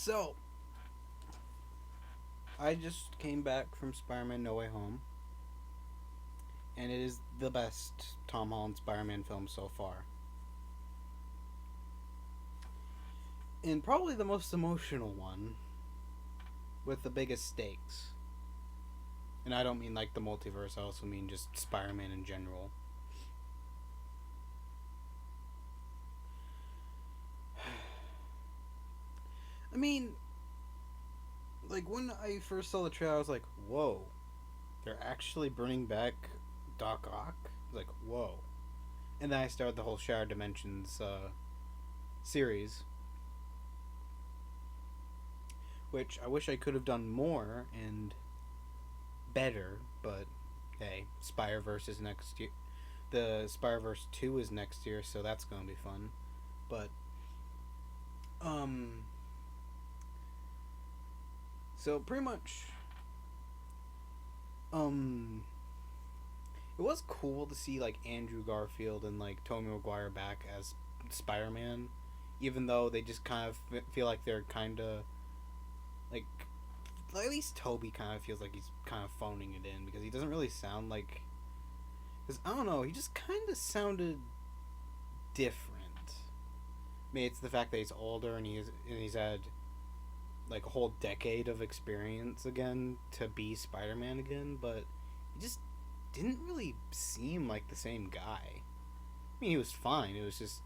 So, I just came back from Spider-Man No Way Home, and it is the best Tom Holland Spider-Man film so far. And probably the most emotional one, with the biggest stakes. And I don't mean like the multiverse, I also mean just Spider-Man in general. I mean, like when I first saw the trailer, I was like, whoa, they're actually bringing back Doc Ock? Like, whoa. And then I started the whole Shattered Dimensions series, which I wish I could have done more and better, but hey, Spider Verse is next year. The Spider Verse 2 is next year, so that's gonna be fun. But um so pretty much um it was cool to see like Andrew Garfield and like Tobey Maguire back as Spider-Man, even though they just kind of feel like they're kind of like at least Toby kind of feels like he's kind of phoning it in because he doesn't really sound like. Because I don't know, he just kind of sounded different. Maybe it's the fact that he's older and he's had like a whole decade of experience again to be Spider-Man again, but he just didn't really seem like the same guy. I mean, he was fine. It was just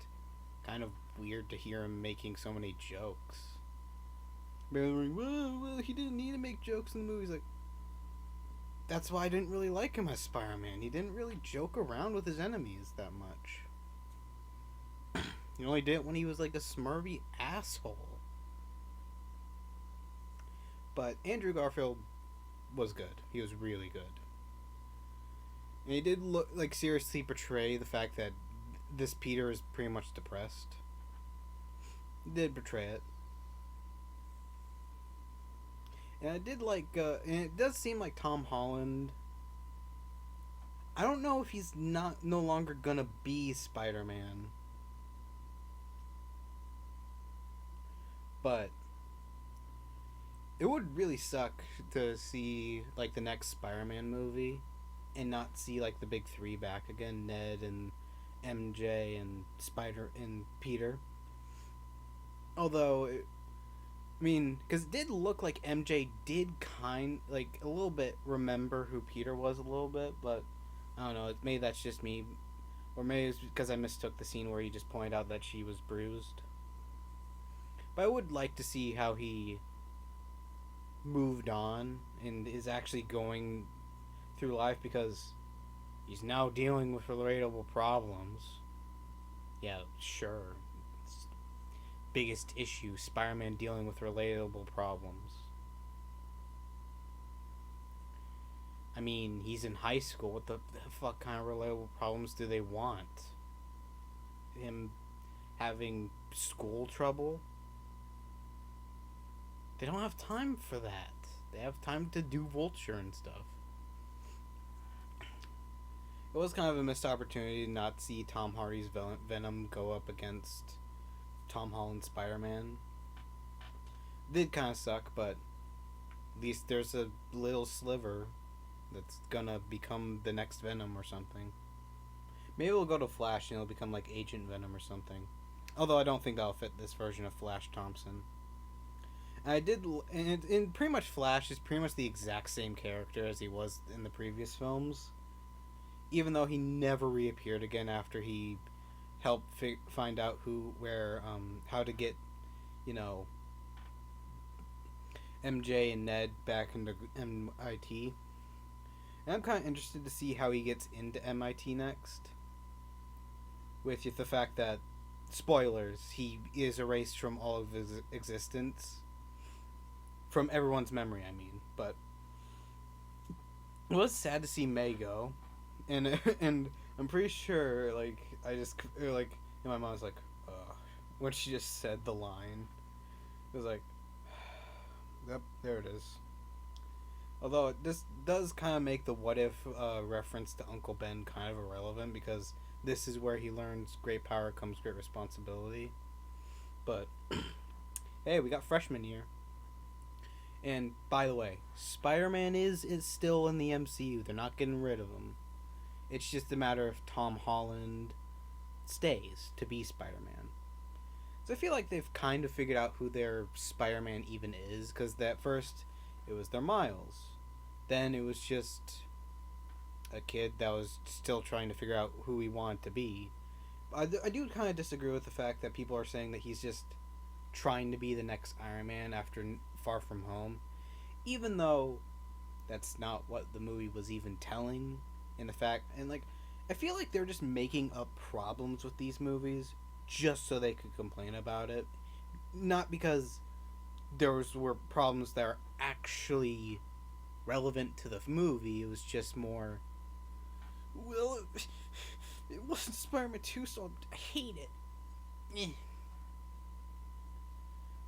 kind of weird to hear him making so many jokes. Like, well, he didn't need to make jokes in the movies. Like, that's why I didn't really like him as Spider-Man. He didn't really joke around with his enemies that much. He only did it when he was like a smirvy asshole. But Andrew Garfield was good. He was really good. And he did look like seriously portray the fact that this Peter is pretty much depressed. He did portray it. And I did like and it does seem like Tom Holland. I don't know if he's not no longer gonna be Spider-Man. But it would really suck to see like the next Spider-Man movie and not see like the big three back again, Ned and MJ and Spider and Peter. Although, I mean, because it did look like MJ did kind like a little bit remember who Peter was a little bit, but I don't know. Maybe that's just me, or maybe it's because I mistook the scene where he just pointed out that she was bruised. But I would like to see how he moved on and is actually going through life because he's now dealing with relatable problems. Yeah, sure. It's biggest issue, Spider-Man dealing with relatable problems. I mean, he's in high school. What the fuck kind of relatable problems do they want? Him having school trouble? They don't have time for that. They have time to do Vulture and stuff. It was kind of a missed opportunity to not see Tom Hardy's Venom go up against Tom Holland's Spider-Man. Did kind of suck, but at least there's a little sliver that's gonna become the next Venom or something. Maybe we'll go to Flash and it'll become like Agent Venom or something. Although I don't think that'll fit this version of Flash Thompson. And I did, and pretty much Flash is pretty much the exact same character as he was in the previous films. Even though he never reappeared again after he helped find out how to get, you know, MJ and Ned back into MIT. And I'm kind of interested to see how he gets into MIT next. With the fact that, spoilers, he is erased from all of his existence. From everyone's memory, I mean. But it was sad to see May go. And I'm pretty sure, like, I just, like, and my mom was like, ugh. When she just said the line, it was like, yep, there it is. Although this does kind of make the what if reference to Uncle Ben kind of irrelevant because this is where he learns great power comes great responsibility. But hey, we got freshman year. And by the way, Spider-Man is still in the MCU. They're not getting rid of him. It's just a matter if Tom Holland stays to be Spider-Man. So I feel like they've kind of figured out who their Spider-Man even is, because at first it was their Miles. Then it was just a kid that was still trying to figure out who he wanted to be. I do kind of disagree with the fact that people are saying that he's just trying to be the next Iron Man after Far From Home, even though that's not what the movie was even telling. In the fact, and like, I feel like they're just making up problems with these movies just so they could complain about it, not because were problems that are actually relevant to the movie. It was just more, well, it wasn't Spider-Man 2, so I hate it. Eh.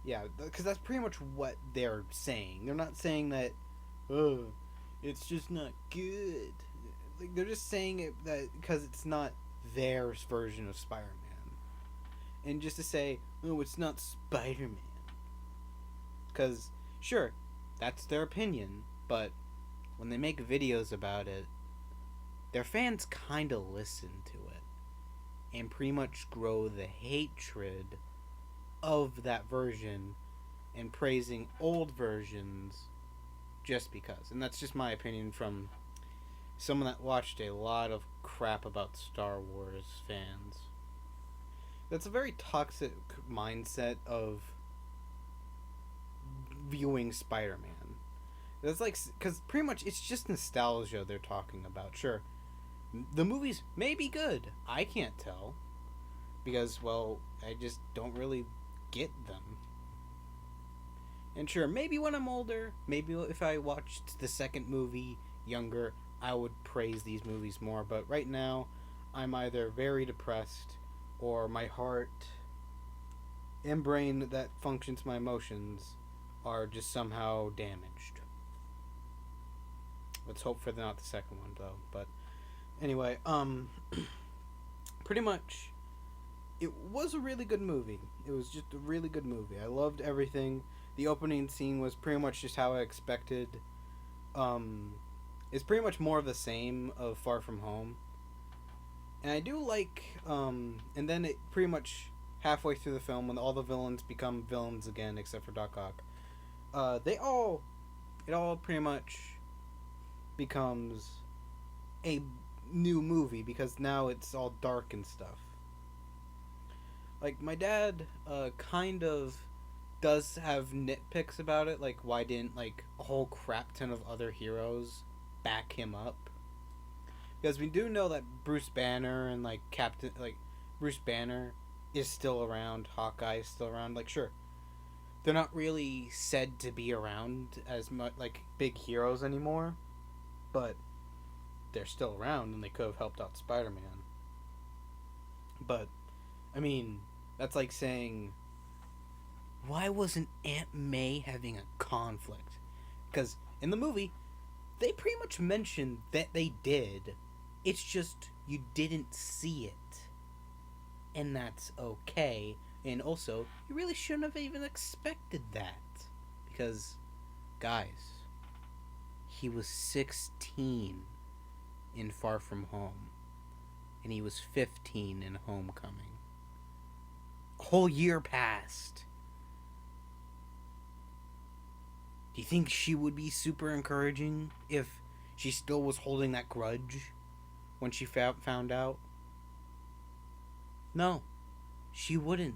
Yeah, because that's pretty much what they're saying. They're not saying that, oh, it's just not good. Like, they're just saying it that because it's not their version of Spider-Man. And just to say, oh, it's not Spider-Man. Because, sure, that's their opinion, but when they make videos about it, their fans kind of listen to it and pretty much grow the hatred of that version and praising old versions just because. And that's just my opinion from someone that watched a lot of crap about Star Wars fans. That's a very toxic mindset of viewing Spider-Man. That's like, because pretty much it's just nostalgia they're talking about. Sure, the movies may be good. I can't tell. Because, well, I just don't really get them. And sure, maybe when I'm older, maybe if I watched the second movie younger, I would praise these movies more. But right now, I'm either very depressed or my heart and brain that functions my emotions are just somehow damaged. Let's hope for not the second one, though. But anyway, pretty much, it was a really good movie. It was just a really good movie. I loved everything. The opening scene was pretty much just how I expected. It's pretty much more of the same of Far From Home. And I do like, and then it pretty much halfway through the film, when all the villains become villains again, except for Doc Ock, it all pretty much becomes a new movie, because now it's all dark and stuff. Like, my dad, kind of does have nitpicks about it, like, why didn't, like, a whole crap ton of other heroes back him up? Because we do know that Bruce Banner and, like, Bruce Banner is still around, Hawkeye is still around, like, sure, they're not really said to be around as much, like, big heroes anymore, but they're still around, and they could have helped out Spider-Man. But, I mean, that's like saying, why wasn't Aunt May having a conflict? Because in the movie, they pretty much mentioned that they did. It's just you didn't see it. And that's okay. And also, you really shouldn't have even expected that. Because, guys, he was 16 in Far From Home. And he was 15 in Homecoming. A whole year passed. Do you think she would be super encouraging if she still was holding that grudge when she found out? No, she wouldn't.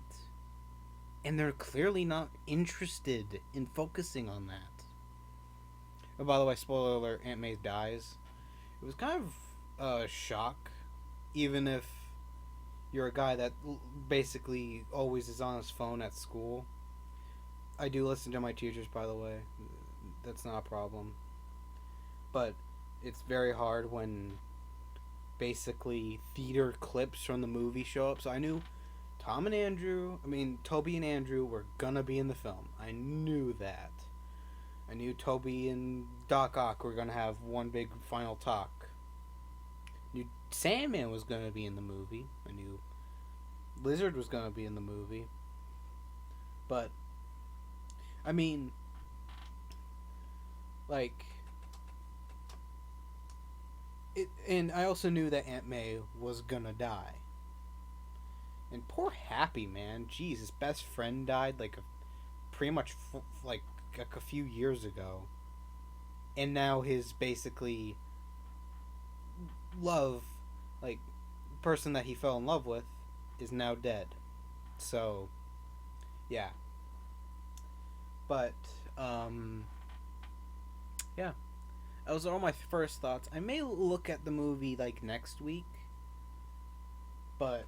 And they're clearly not interested in focusing on that. Oh, by the way, spoiler alert, Aunt May dies. It was kind of a shock, even if you're a guy that basically always is on his phone at school. I do listen to my teachers, by the way. That's not a problem. But it's very hard when basically theater clips from the movie show up. So I knew Toby and Andrew were gonna be in the film. I knew that. I knew Toby and Doc Ock were gonna have one big final talk. I knew Sandman was gonna be in the movie. I knew Lizard was gonna be in the movie. But I mean, like it, and I also knew that Aunt May was gonna die. And poor Happy, man. Jeez, his best friend died pretty much like a few years ago, and now his basically love, like person that he fell in love with, is now dead. So yeah, but um, yeah, those are all my first thoughts. I may look at the movie like next week, but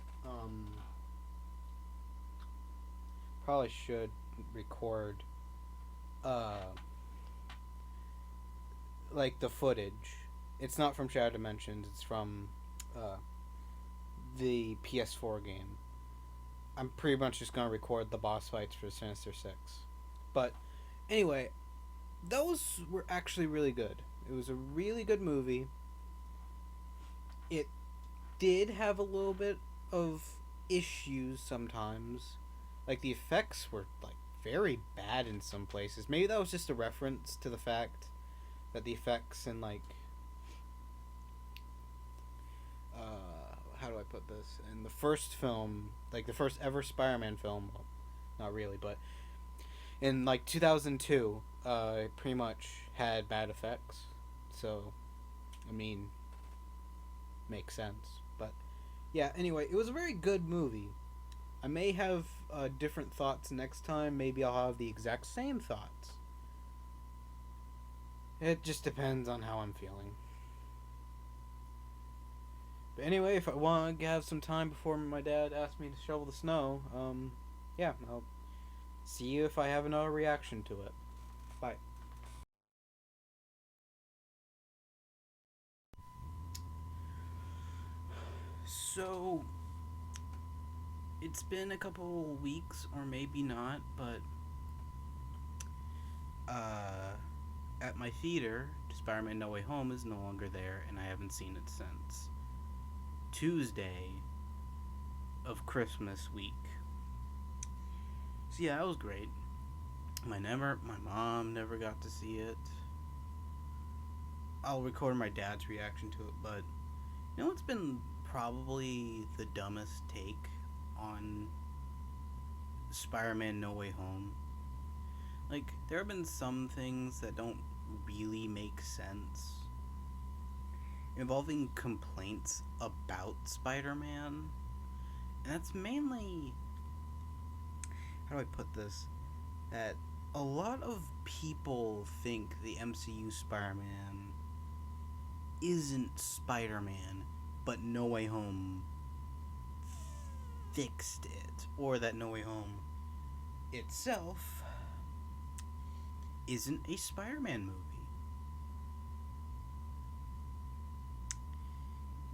probably should record uh like the footage. It's not from Shattered Dimensions. It's from uh, the PS4 game. I'm pretty much just gonna record the boss fights for Sinister Six. But anyway, those were actually really good. It was a really good movie. It did have a little bit of issues sometimes. Like the effects were like very bad in some places. Maybe that was just a reference to the fact that the effects in how do I put this? In the first film, like the first ever Spider-Man film, well, not really, but in like 2002, it pretty much had bad effects. So, I mean, makes sense. But yeah, anyway, it was a very good movie. I may have different thoughts next time. Maybe I'll have the exact same thoughts. It just depends on how I'm feeling. But anyway, if I want to have some time before my dad asks me to shovel the snow, yeah, I'll see you if I have another reaction to it. Bye. So, it's been a couple weeks, or maybe not, but uh, at my theater, Spider-Man No Way Home is no longer there, and I haven't seen it since Tuesday of Christmas week. So yeah, that was great. My mom never got to see it. I'll record my dad's reaction to it, but you know what's been probably the dumbest take on Spider-Man No Way Home? Like, there have been some things that don't really make sense involving complaints about Spider-Man. And that's mainly, how do I put this? That a lot of people think the MCU Spider-Man isn't Spider-Man, but No Way Home fixed it. Or that No Way Home itself isn't a Spider-Man movie.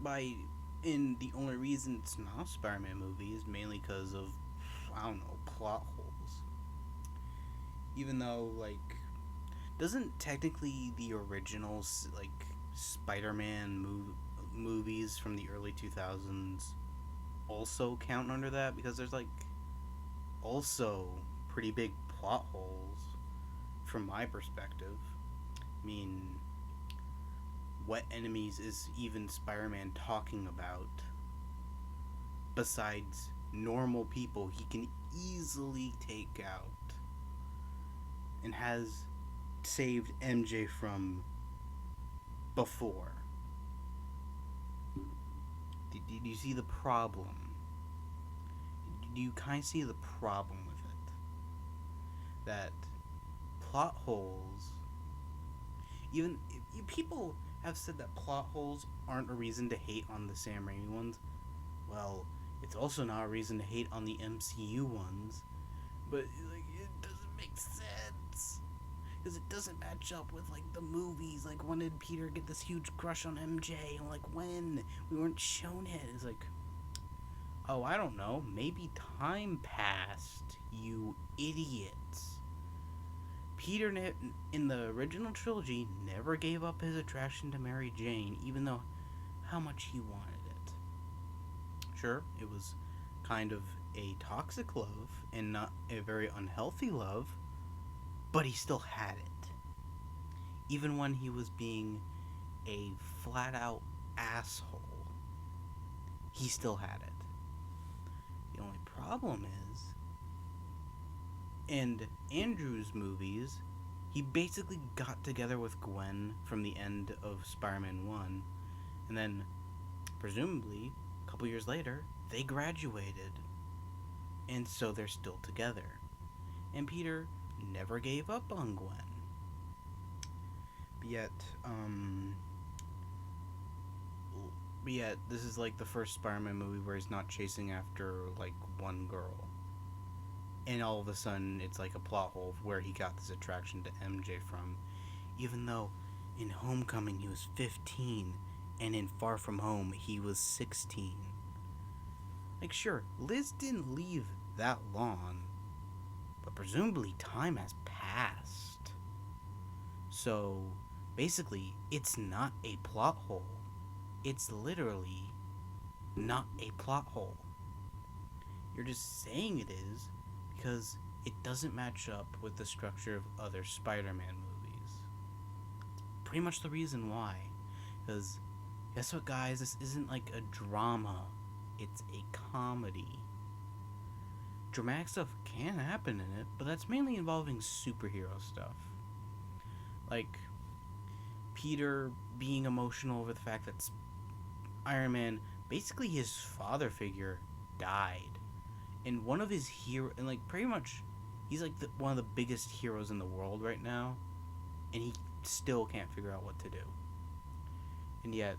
By and the only reason it's not a Spider-Man movie is mainly because of, I don't know, plot holes. Even though, like, doesn't technically the original like Spider-Man movies from the early 2000s also count under that, because there's like also pretty big plot holes from my perspective. I mean, what enemies is even Spider-Man talking about besides normal people he can easily take out and has saved MJ from before? Did you see the problem? Do you kind of see the problem with it? That plot holes, even if people have said that plot holes aren't a reason to hate on the Sam Raimi ones, well, it's also not a reason to hate on the MCU ones. But like, it doesn't make sense because it doesn't match up with like the movies. Like, when did Peter get this huge crush on MJ? And like, when we weren't shown it, it's like, oh, I don't know. Maybe time passed, you idiots. Peter, in the original trilogy, never gave up his attraction to Mary Jane, even though how much he wanted it. Sure, it was kind of a toxic love and not a very unhealthy love, but he still had it. Even when he was being a flat out asshole, he still had it. The only problem is, in Andrew's movies, he basically got together with Gwen from the end of Spider-Man 1, and then, presumably, a couple years later, they graduated. And so they're still together. And Peter never gave up on Gwen. But yet, this is like the first Spider-Man movie where he's not chasing after, like, one girl. And all of a sudden, it's like a plot hole of where he got this attraction to MJ from. Even though in Homecoming he was 15, and in Far From Home he was 16. Like, sure, Liz didn't leave that long, but presumably time has passed. So, basically, it's not a plot hole. It's literally not a plot hole. You're just saying it is because it doesn't match up with the structure of other Spider-Man movies. It's pretty much the reason why. Because, guess what, guys? This isn't like a drama. It's a comedy. Dramatic stuff can happen in it, but that's mainly involving superhero stuff. Like, Peter being emotional over the fact that Iron Man, basically his father figure, died. And one of his and like pretty much, he's like one of the biggest heroes in the world right now, and he still can't figure out what to do. And yet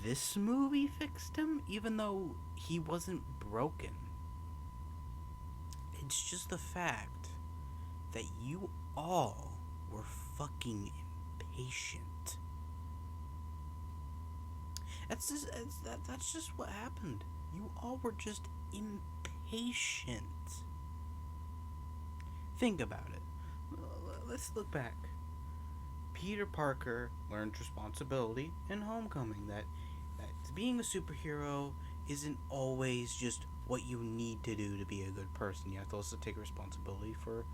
this movie fixed him, even though he wasn't broken. It's just the fact that you all were fucking impatient. That's just what happened. You all were just impatient. Think about it. Let's look back. Peter Parker learned responsibility in Homecoming. That being a superhero isn't always just what you need to do to be a good person. You have to also take responsibility for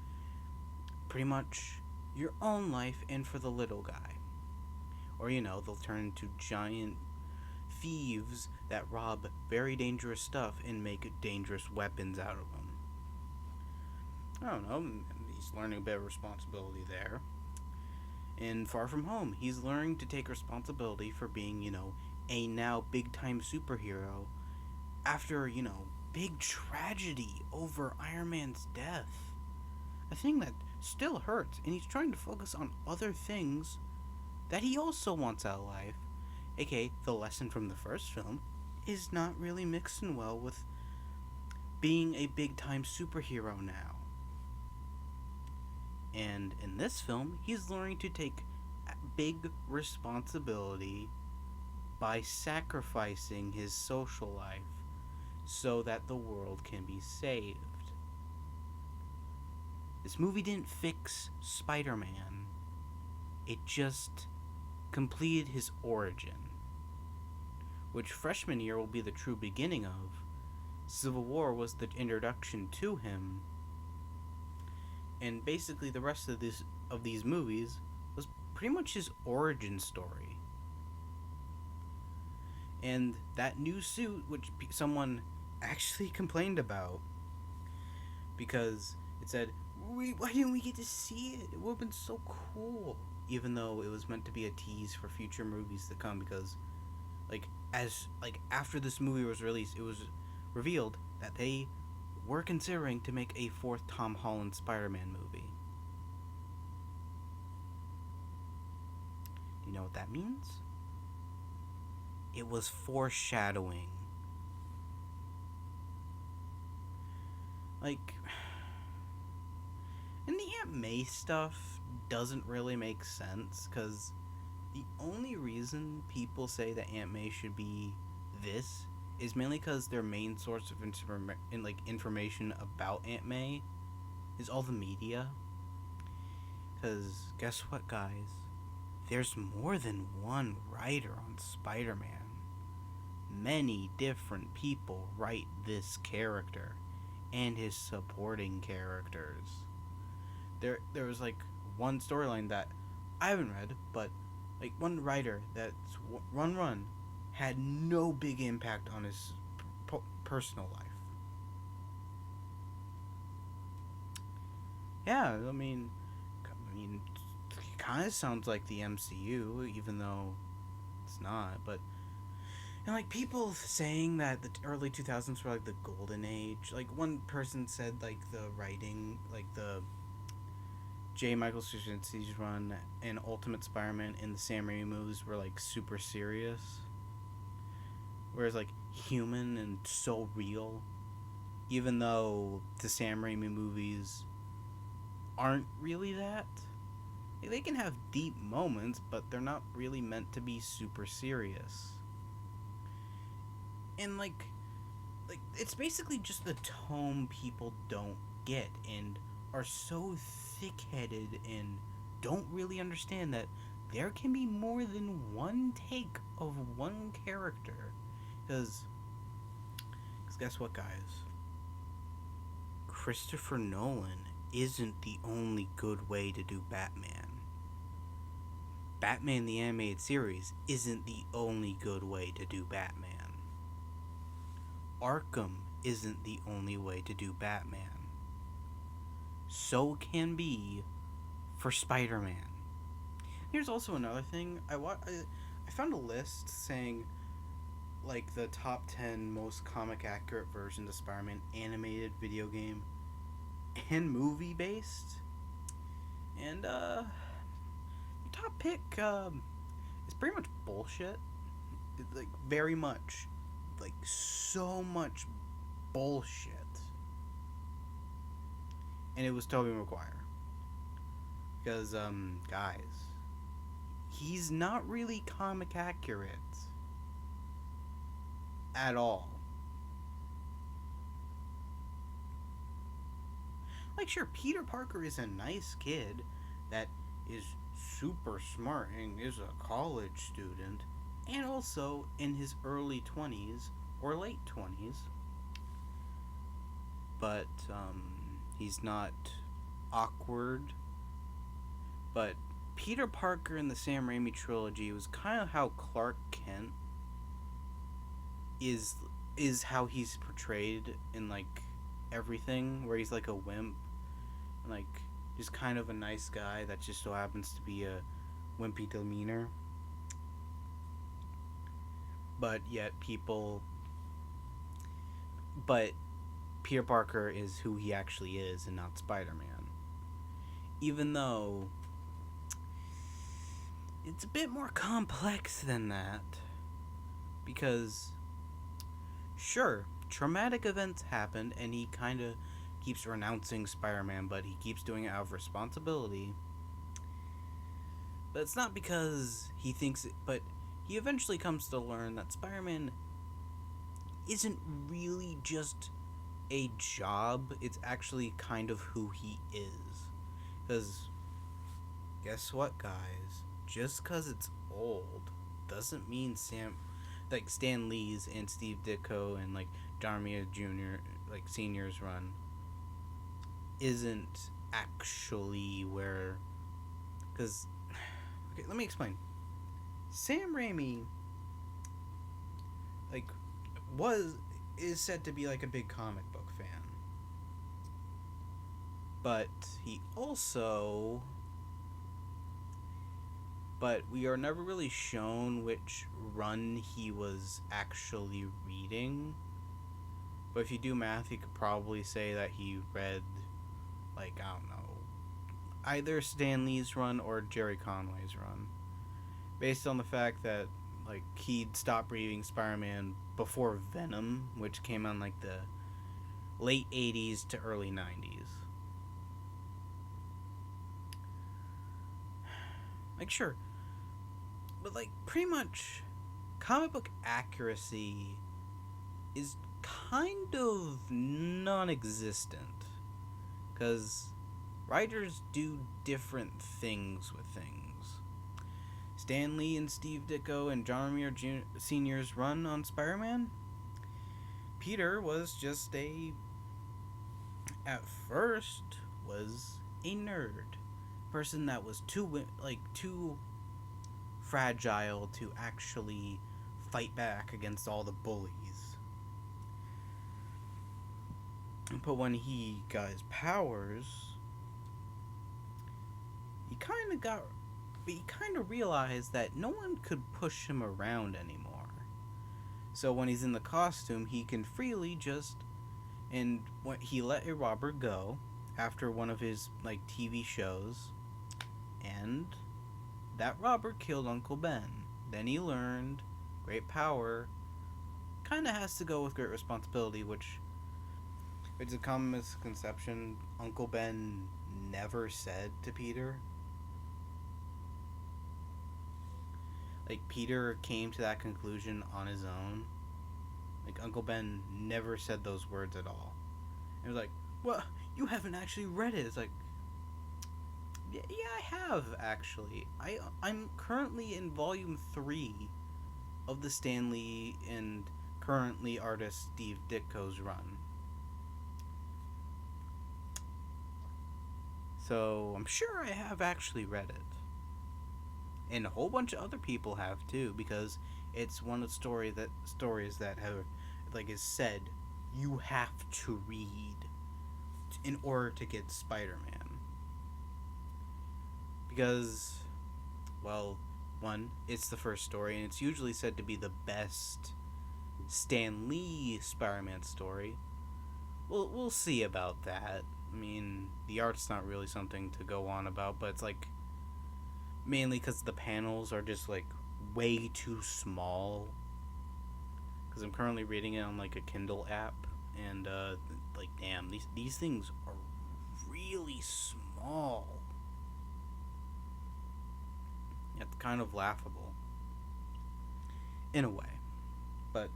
pretty much your own life and for the little guy. Or, they'll turn into giant thieves that rob very dangerous stuff and make dangerous weapons out of them. I don't know, he's learning a bit of responsibility there. In Far From Home, he's learning to take responsibility for being, a now big-time superhero after, big tragedy over Iron Man's death. A thing that still hurts, and he's trying to focus on other things that he also wants out of life. aka the lesson from the first film, is not really mixing well with being a big-time superhero now. And in this film, he's learning to take big responsibility by sacrificing his social life so that the world can be saved. This movie didn't fix Spider-Man. It just completed his origin, which freshman year will be the true beginning of. Civil War was the introduction to him, and basically the rest of these movies was pretty much his origin story. And that new suit, which someone actually complained about, because it said, why didn't we get to see it? It would have been so cool. Even though it was meant to be a tease for future movies to come, because after this movie was released, it was revealed that they were considering to make a fourth Tom Holland Spider-Man movie. Do you know what that means? It was foreshadowing. And the Aunt May stuff doesn't really make sense, because the only reason people say that Aunt May should be this is mainly because their main source of information about Aunt May is all the media. Because guess what, guys? There's more than one writer on Spider-Man. Many different people write this character, and his supporting characters. There was like one storyline that I haven't read, but like one writer that's Run had no big impact on his personal life. Yeah, it kind of sounds like the MCU, even though it's not. But and like people saying that the early 2000s were like the golden age. Like one person said like the writing, like the J. Michael Straczynski's run and Ultimate Spider-Man in the Sam Raimi movies were like super serious, whereas like human and so real. Even though the Sam Raimi movies aren't really that. They can have deep moments, but they're not really meant to be super serious. And like it's basically just the tone people don't get and are so thick-headed and don't really understand that there can be more than one take of one character. Because guess what, guys? Christopher Nolan isn't the only good way to do Batman. Batman the Animated Series isn't the only good way to do Batman. Arkham isn't the only way to do Batman. So can be for Spider-Man. Here's also another thing. I found a list saying like the top 10 most comic accurate versions of Spider-Man, animated, video game, and movie based. And the top pick is pretty much bullshit. It's like very much, like so much bullshit. And it was Tobey Maguire. Because guys, he's not really comic accurate at all. Like, sure, Peter Parker is a nice kid that is super smart and is a college student, and also in his early 20s or late 20s. But he's not awkward. But Peter Parker in the Sam Raimi trilogy was kind of how Clark Kent is how he's portrayed in like everything, where he's like a wimp and like just kind of a nice guy that just so happens to be a wimpy demeanor. But yet but Peter Parker is who he actually is and not Spider-Man. Even though it's a bit more complex than that. Because sure, traumatic events happened and he kind of keeps renouncing Spider-Man, but he keeps doing it out of responsibility. But it's not because he thinks it, but he eventually comes to learn that Spider-Man isn't really just a job, it's actually kind of who he is. Because guess what, guys? Just because it's old doesn't mean Stan Lee's and Steve Ditko and like John Romita Jr. like Senior's run isn't actually where. Because okay, let me explain. Sam Raimi like is said to be like a big comic book fan, but we are never really shown which run he was actually reading. But if you do math, you could probably say that he read, like, I don't know, either Stan Lee's run or Jerry Conway's run. Based on the fact that, like, he'd stopped reading Spider-Man before Venom, which came on, like, the late 80s to early 90s. Like, sure. But, like, pretty much comic book accuracy is kind of non-existent. Because writers do different things with things. Stan Lee and Steve Ditko and John Romita Sr.'s run on Spider-Man, Peter was just a at first was a nerd, person that was too fragile to actually fight back against all the bullies. But when he got his powers, he kind of realized that no one could push him around anymore. So when he's in the costume, he can freely just, and when he let a robber go after one of his like TV shows, and that robber killed Uncle Ben. Then he learned great power kind of has to go with great responsibility, which it's a common misconception. Uncle Ben never said to Peter. Like, Peter came to that conclusion on his own. Like, Uncle Ben never said those words at all. It was like, well, you haven't actually read it. It's like, yeah, I have, actually. I'm currently in volume 3 of the Stan Lee and currently artist Steve Ditko's run. So, I'm sure I have actually read it. And a whole bunch of other people have too, because it's one of the stories that have, like, is said, you have to read in order to get Spider-Man. Because, well, one, it's the first story, and it's usually said to be the best Stan Lee Spider-Man story. We'll see about that. I mean, the art's not really something to go on about, but it's like, mainly because the panels are just like way too small. Because I'm currently reading it on like a Kindle app, and like, damn, these things are really small. It's kind of laughable in a way, but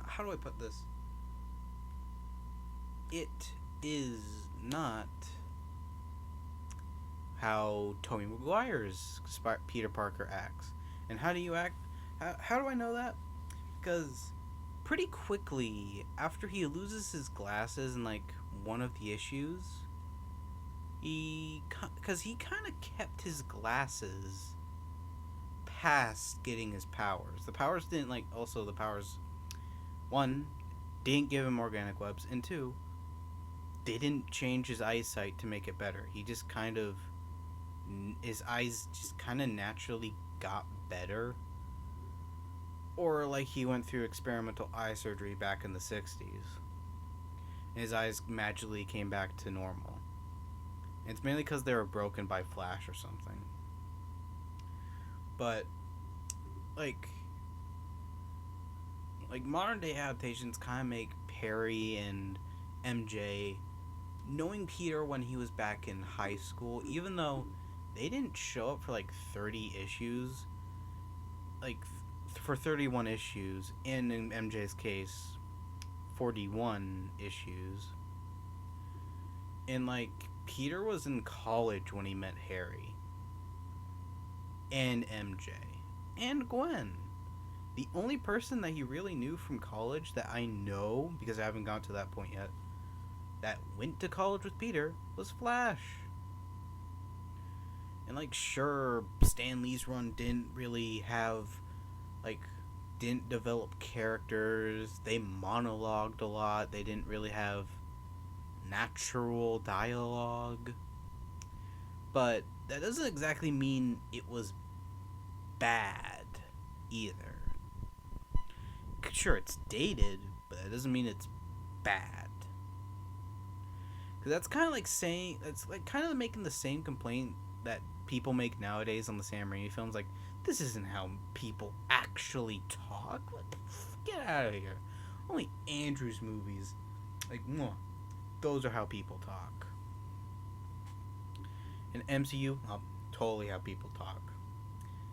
how do I put this? It is not how Tobey Maguire's Peter Parker acts. And how do you act? How do I know that? Because pretty quickly after he loses his glasses in like one of the issues, he kind of kept his glasses past getting his powers. The powers didn't like also the powers, one, didn't give him organic webs, and two, they didn't change his eyesight to make it better. He just kind of, his eyes just kind of naturally got better. Or like he went through experimental eye surgery back in the 60s. And his eyes magically came back to normal. And it's mainly because they were broken by Flash or something. But like modern day adaptations kind of make Perry and MJ knowing Peter when he was back in high school, even though they didn't show up for like 30 issues, like for 31 issues, and in MJ's case 41 issues, and like Peter was in college when he met Harry and MJ and Gwen. The only person that he really knew from college that I know, because I haven't gotten to that point yet, that went to college with Peter was Flash. And like, sure, Stan Lee's run didn't really have, like, didn't develop characters. They monologued a lot. They didn't really have natural dialogue. But that doesn't exactly mean it was bad either. Sure, it's dated, but that doesn't mean it's bad. Because that's kind of like saying, that's like kind of making the same complaint that people make nowadays on the Sam Raimi films. Like, this isn't how people actually talk. Get out of here. Only Andrew's movies, like, those are how people talk. In MCU, totally how people talk.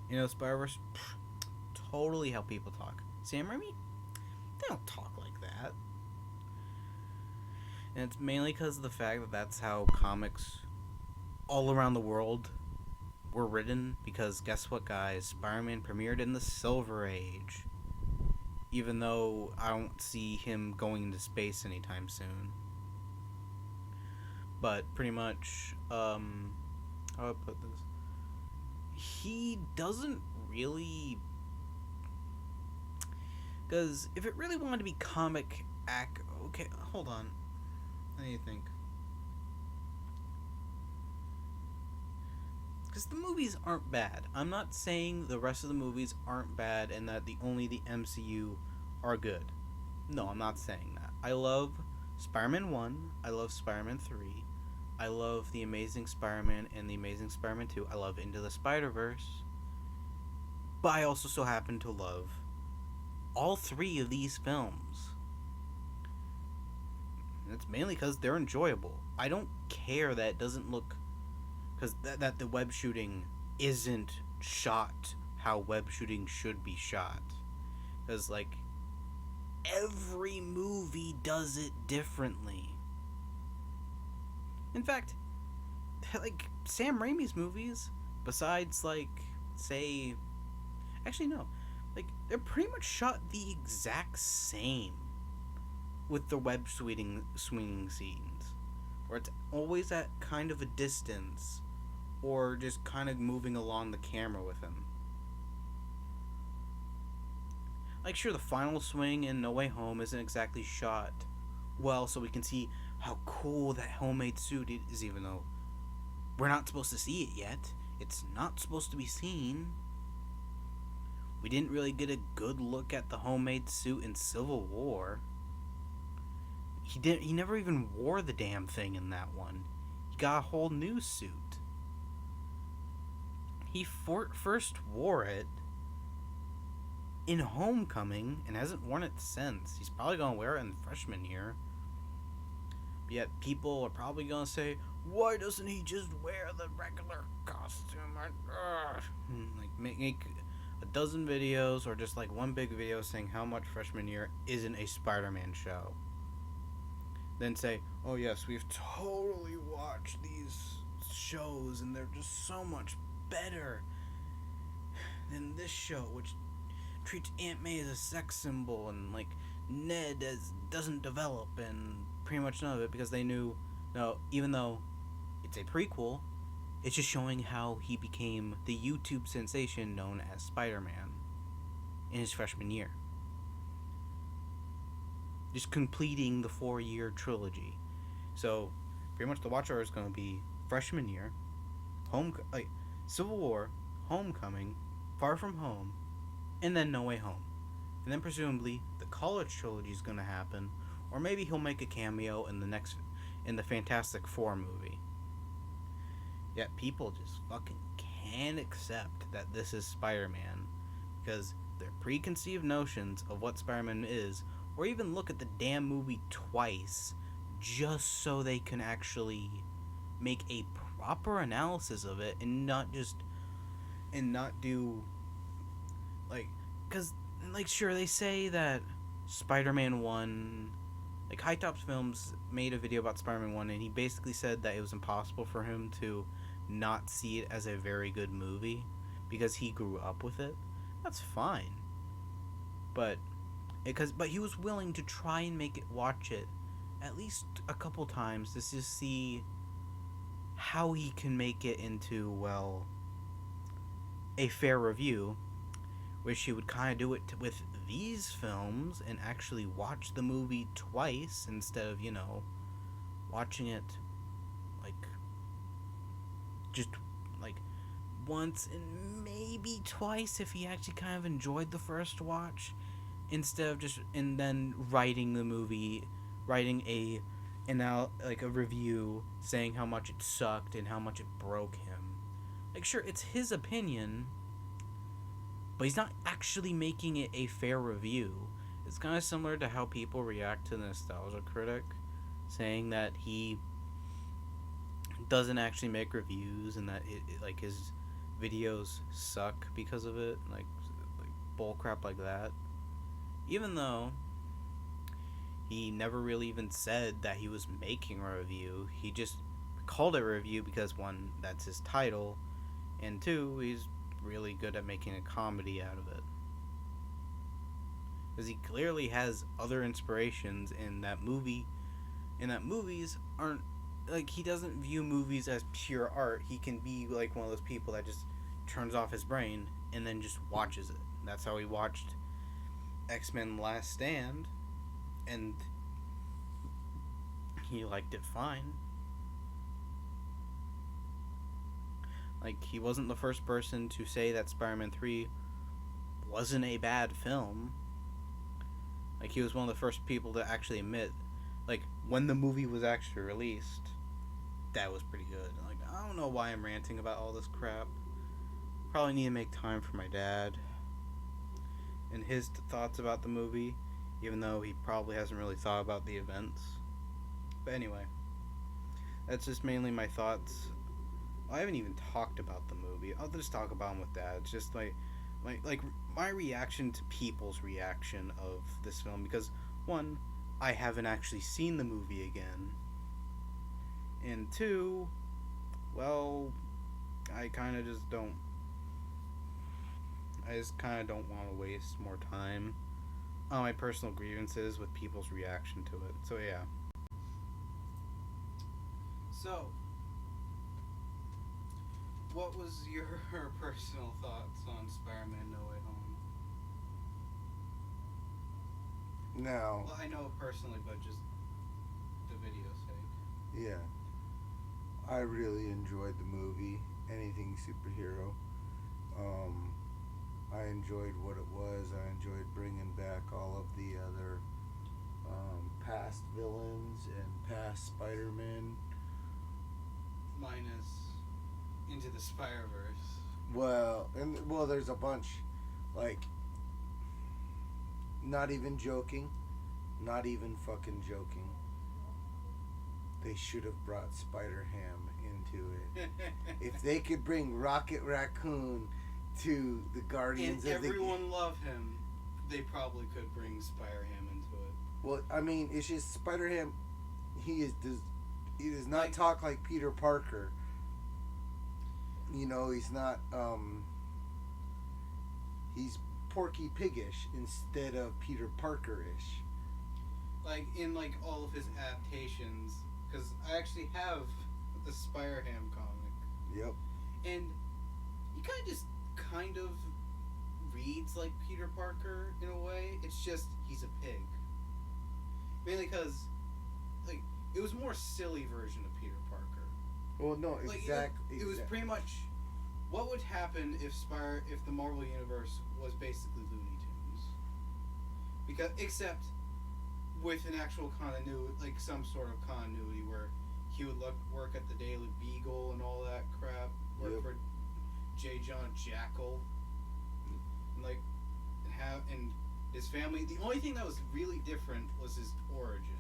You know, Spider-Verse, totally how people talk. Sam Raimi, they don't talk like that. And it's mainly because of the fact that that's how comics all around the world were written. Because guess what, guys? Spider-Man premiered in the Silver Age. Even though I don't see him going into space anytime soon. but pretty much, how do I put this? He doesn't really, because if it really wanted to be comic okay, hold on, I need to think. Because the movies aren't bad. I'm not saying the rest of the movies aren't bad and that only the MCU are good. No, I'm not saying that. I love Spider-Man 1. I love Spider-Man 3. I love The Amazing Spider-Man and The Amazing Spider-Man 2. I love Into the Spider-Verse. But I also so happen to love all three of these films. And it's mainly because they're enjoyable. I don't care that it doesn't look... Because that the web shooting isn't shot how web shooting should be shot. Because, like, every movie does it differently. In fact, like, Sam Raimi's movies, besides, like, say... Actually, no. Like, they're pretty much shot the exact same with the web swinging scenes. Where it's always at kind of a distance, or just kind of moving along the camera with him. Like, sure, the final swing in No Way Home isn't exactly shot well, so we can see how cool that homemade suit is, even though we're not supposed to see it yet. It's not supposed to be seen. We didn't really get a good look at the homemade suit in Civil War. He never even wore the damn thing in that one. He got a whole new suit. He first wore it in Homecoming and hasn't worn it since. He's probably going to wear it in freshman year. But yet people are probably going to say, why doesn't he just wear the regular costume? Like, make a dozen videos or just like one big video saying how much freshman year isn't a Spider-Man show. Then say, oh yes, we've totally watched these shows and they're just so much better than this show, which treats Aunt May as a sex symbol and like Ned as doesn't develop and pretty much none of it, because they knew, no, even though it's a prequel, it's just showing how he became the YouTube sensation known as Spider-Man in his freshman year. Just completing the 4-year trilogy. So, pretty much the watch hour is going to be freshman year, Civil War, Homecoming, Far From Home, and then No Way Home. And then presumably the college trilogy is going to happen, or maybe he'll make a cameo in the Fantastic Four movie. Yet people just fucking can't accept that this is Spider-Man, because their preconceived notions of what Spider-Man is, or even look at the damn movie twice just so they can actually make a proper analysis of it and not do like, because like, sure, they say that Spider-Man 1, like High Tops Films made a video about Spider-Man 1 and he basically said that it was impossible for him to not see it as a very good movie because he grew up with it. That's fine, but he was willing to try and watch it at least a couple times to just see how he can make it into, well, a fair review. Wish he would kind of do it with these films and actually watch the movie twice instead of, watching it like just like once and maybe twice if he actually kind of enjoyed the first watch, instead of just and then writing a review saying how much it sucked and how much it broke him. Like, sure, it's his opinion, but he's not actually making it a fair review. It's kind of similar to how people react to Nostalgia Critic, saying that he doesn't actually make reviews and that like his videos suck because of it, like bullcrap like that. Even though he never really even said that he was making a review, he just called it a review because, one, that's his title, and two, he's really good at making a comedy out of it. Because he clearly has other inspirations in that movie, and that movies aren't like he doesn't view movies as pure art. He can be like one of those people that just turns off his brain and then just watches it. That's how he watched X-Men Last Stand, and he liked it fine. Like, he wasn't the first person to say that Spider-Man 3 wasn't a bad film. Like, he was one of the first people to actually admit, like, when the movie was actually released, that was pretty good. Like, I don't know why I'm ranting about all this crap. Probably need to make time for my dad and his thoughts about the movie, even though he probably hasn't really thought about the events. But anyway, that's just mainly my thoughts. I haven't even talked about the movie. I'll just talk about them with Dad. It's just my reaction to people's reaction of this film, because one, I haven't actually seen the movie again, and two, well, I kind of just don't. I just kind of don't want to waste more time on my personal grievances with people's reaction to it. So yeah. So, what was your personal thoughts on Spider-Man No Way Home? Now, Well, I know personally, but just the video's sake. yeah, I really enjoyed the movie. Anything superhero. I enjoyed what it was. I enjoyed bringing back all of the other past villains and past Spider-Man. Minus Into the Spider-Verse. Well, there's a bunch. Like, not even joking. Not even fucking joking. They should have brought Spider-Ham into it. If they could bring Rocket Raccoon to the Guardians and of the... everyone loved him, they probably could bring Spider-Ham into it. Well, I mean, it's just Spider-Ham, he does not Like- talk like Peter Parker. You know, he's not, he's Porky Piggish instead of Peter Parker-ish. Like, in, like, all of his adaptations, because I actually have the Spider-Ham comic, Yep. and he kind of reads like Peter Parker in a way. It's just he's a pig. Mainly because, like, it was a more silly version of Peter Parker. Well, no, Like, exactly. it was pretty much what would happen if the Marvel Universe was basically Looney Tunes. Because except with an actual continuity, like some sort of continuity where he would work at the Daily Beagle and all that crap, work Yep. for J. Jonah Jackal, and his family. The only thing that was really different was his origin,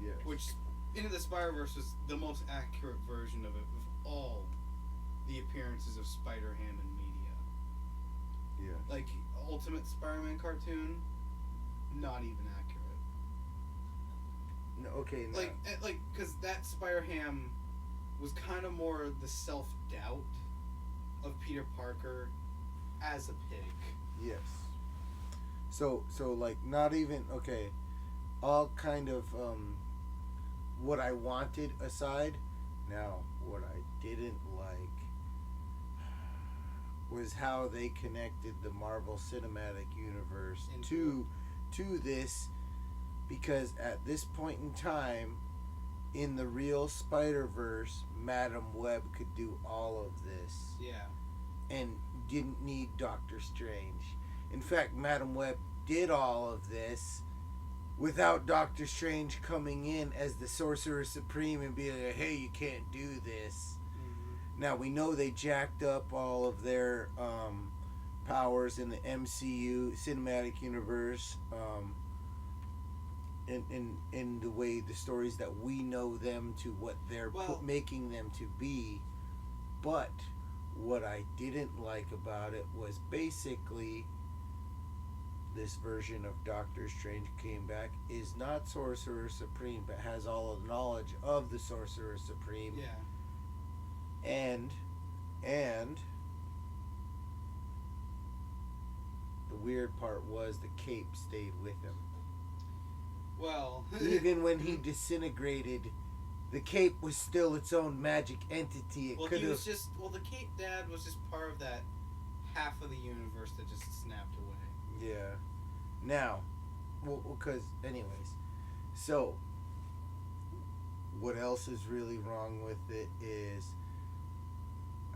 Yes. which Into the Spider-Verse was the most accurate version of it, of all the appearances of Spider-Ham in media. Yeah. Like, Ultimate Spider-Man cartoon, not even accurate. No, okay, no. Because that Spider-Ham was kind of more the self-doubt of Peter Parker as a pig. Yes. So like, not even, okay, all kind of, what I wanted aside, now, what I didn't like was how they connected the Marvel Cinematic Universe to this, because at this point in time, in the real Spider-Verse, Madam Web could do all of this. Yeah. And didn't need Doctor Strange. In fact, Madam Web did all of this without Doctor Strange coming in as the Sorcerer Supreme and being like, hey, you can't do this. Mm-hmm. Now, we know they jacked up all of their powers in the MCU Cinematic Universe, in the way, the stories that we know them to, what they're making them to be. But what I didn't like about it was basically this version of Doctor Strange came back, is not Sorcerer Supreme, but has all of the knowledge of the Sorcerer Supreme. Yeah. And the weird part was the cape stayed with him. Well, Even when he disintegrated the cape was still its own magic entity. It Well, could he have. was just. Well, the Cape Dad was just part of that half of the universe that just snapped away. Yeah. Now, well, because anyways, so what else is really wrong with it is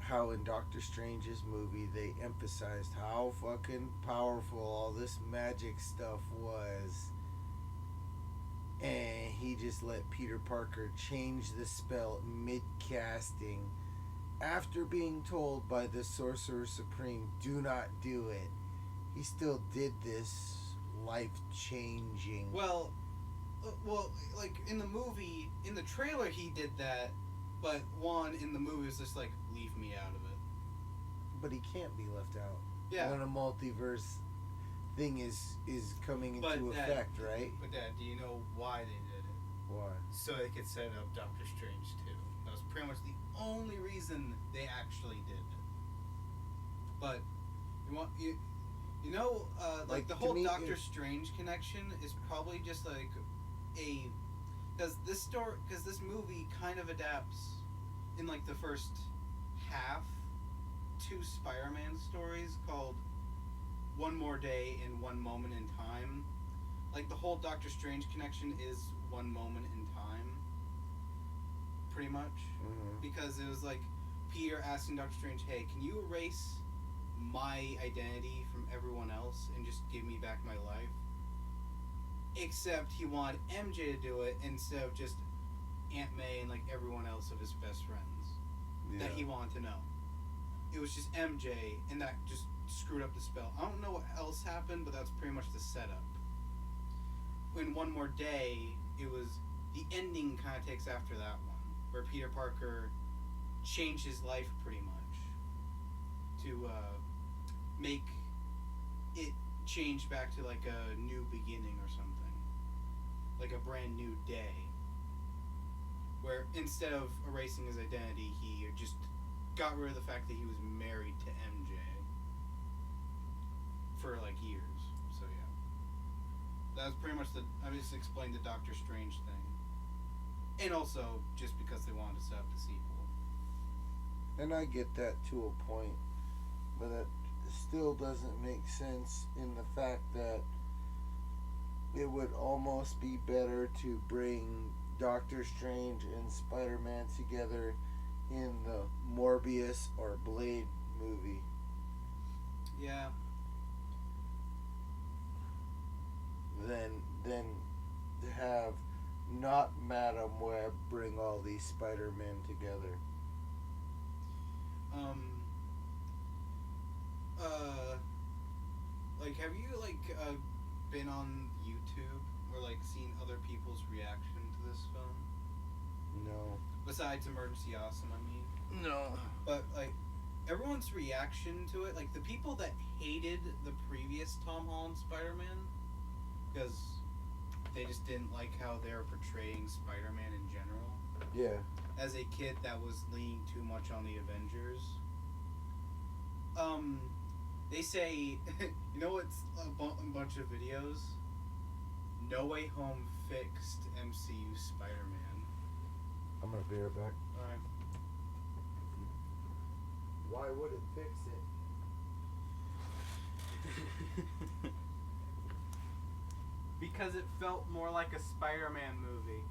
how in Doctor Strange's movie they emphasized how fucking powerful all this magic stuff was, and he just let Peter Parker change the spell mid-casting after being told by the Sorcerer Supreme, do not do it. He still did this life-changing. Well, like in the movie, in the trailer, he did that, but in the movie was just like, leave me out of it. But he can't be left out. Yeah. When a multiverse thing is coming into effect, right? But Dad, do you know why they did it? Why? So they could set up Doctor Strange too. That was pretty much the only reason they actually did it. But you know, like the whole Doctor Strange connection is probably just like because this movie kind of adapts in like the first half two Spider-Man stories called One More Day and One Moment in Time. Like the whole Doctor Strange connection is one moment in time, pretty much. Mm-hmm. Because it was like Peter asking Doctor Strange, hey, can you erase my identity from everyone else and just give me back my life? Except he wanted MJ to do it instead of just Aunt May and like everyone else of his best friends that he wanted to know. It was just MJ, and that just screwed up the spell. I don't know what else happened, but that's pretty much the setup. In One More Day, it was the ending kind of takes after that one, where Peter Parker changed his life pretty much to make it change back to like a new beginning or something, like a brand new day, where instead of erasing his identity, he just got rid of the fact that he was married to MJ for like years. So yeah, that was pretty much I just explained the Doctor Strange thing, and also just because they wanted to set up the sequel. And I get that to a point, but that still doesn't make sense in the fact that it would almost be better to bring Doctor Strange and Spider-Man together in the Morbius or Blade movie. Yeah. Then to have not Madam Web bring all these Spider-Men together. Like, have you been on YouTube or like seen other people's reaction to this film? No. Besides Emergency Awesome, I mean. No. But like, everyone's reaction to it, like the people that hated the previous Tom Holland Spider-Man, because they just didn't like how they were portraying Spider-Man in general. Yeah. As a kid that was leaning too much on the Avengers. They say, you know what's a bunch of videos? No Way Home fixed MCU Spider-Man. I'm gonna be right back. Alright. Why would it fix it? Because it felt more like a Spider-Man movie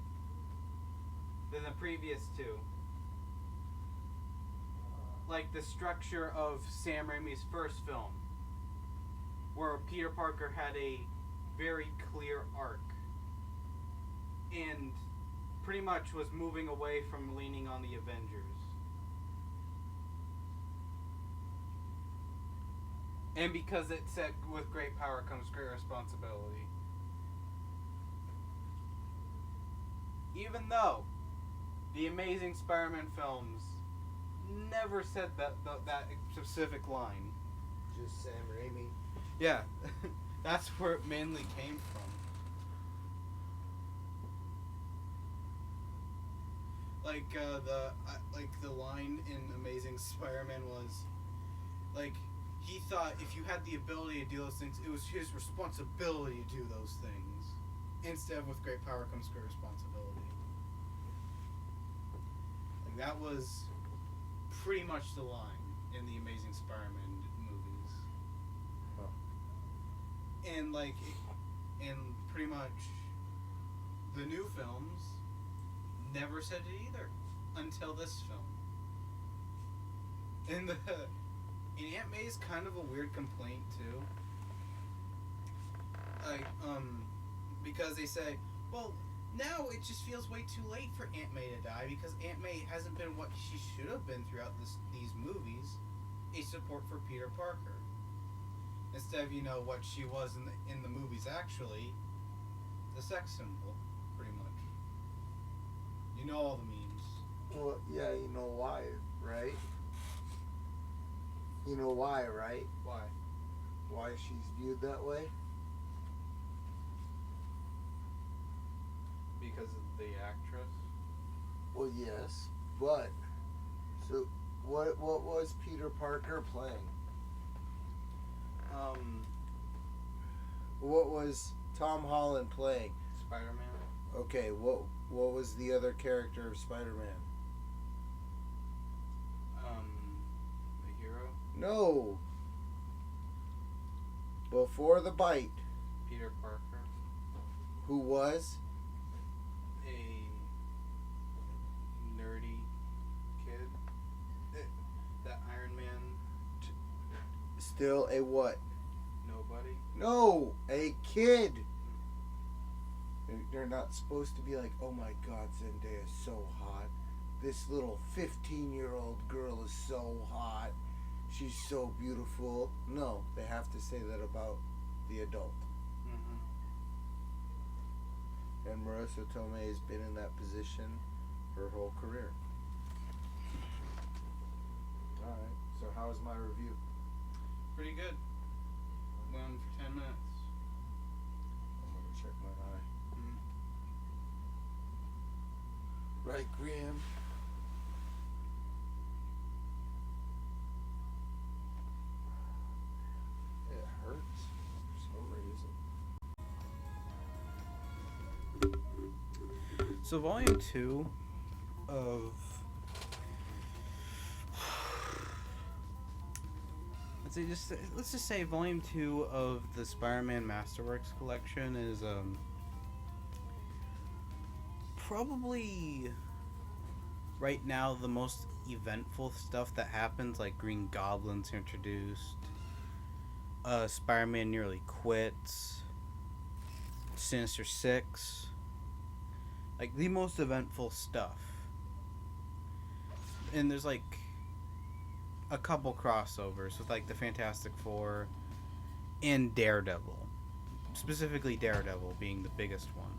than the previous two. Like the structure of Sam Raimi's first film, where Peter Parker had a very clear arc and pretty much was moving away from leaning on the Avengers. And because it said, with great power comes great responsibility. Even though the Amazing Spider-Man films never said that specific line. Just Sam Raimi. Yeah, that's where it mainly came from. Like the line in Amazing Spider-Man was, like, he thought if you had the ability to do those things, it was his responsibility to do those things. Instead of with great power comes great responsibility. That was pretty much the line in the Amazing Spider-Man movies. Huh. And pretty much the new films never said it either until this film. And Aunt May's kind of a weird complaint too. Because they say, well, now it just feels way too late for Aunt May to die because Aunt May hasn't been what she should have been throughout these movies, a support for Peter Parker. Instead of what she was in the movies actually, the sex symbol, pretty much. You know all the memes. Well, yeah, you know why, right? You know why, right? Why? Why she's viewed that way? Because of the actress. Well, yes, but so what was Peter Parker playing? What was Tom Holland playing? Spider-Man. Okay, what was the other character of Spider-Man? The hero. No. Before the bite, Peter Parker. who was? A nerdy kid. That Iron Man. Still a what? Nobody. No, a kid. They're not supposed to be like, oh my God, Zendaya is so hot. This little 15-year-old girl is so hot. She's so beautiful. No, they have to say that about the adult. Mm-hmm. And Marissa Tomei has been in that position her whole career. Alright, so how was my review? Pretty good. Went on for 10 minutes. I'm gonna check my eye. Mm-hmm. Right, Graham? It hurts for some reason. So Volume 2 of let's just say Volume 2 of the Spider-Man Masterworks collection is probably right now the most eventful stuff that happens. Like Green Goblin's introduced, Spider-Man nearly quits, Sinister Six, like the most eventful stuff. And there's like a couple crossovers with like the Fantastic Four and Daredevil, specifically Daredevil being the biggest one.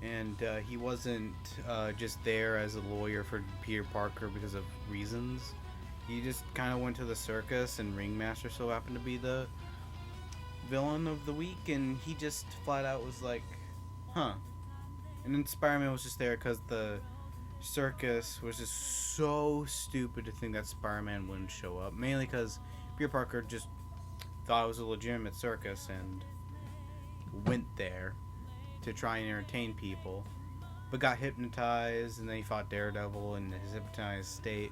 And he wasn't just there as a lawyer for Peter Parker because of reasons. He just kind of went to the circus, and Ringmaster so happened to be the villain of the week, and he just flat out was like, huh. And then Spider-Man was just there because the circus was just so stupid to think that Spider-Man wouldn't show up. Mainly because Peter Parker just thought it was a legitimate circus and went there to try and entertain people, but got hypnotized, and then he fought Daredevil in his hypnotized state,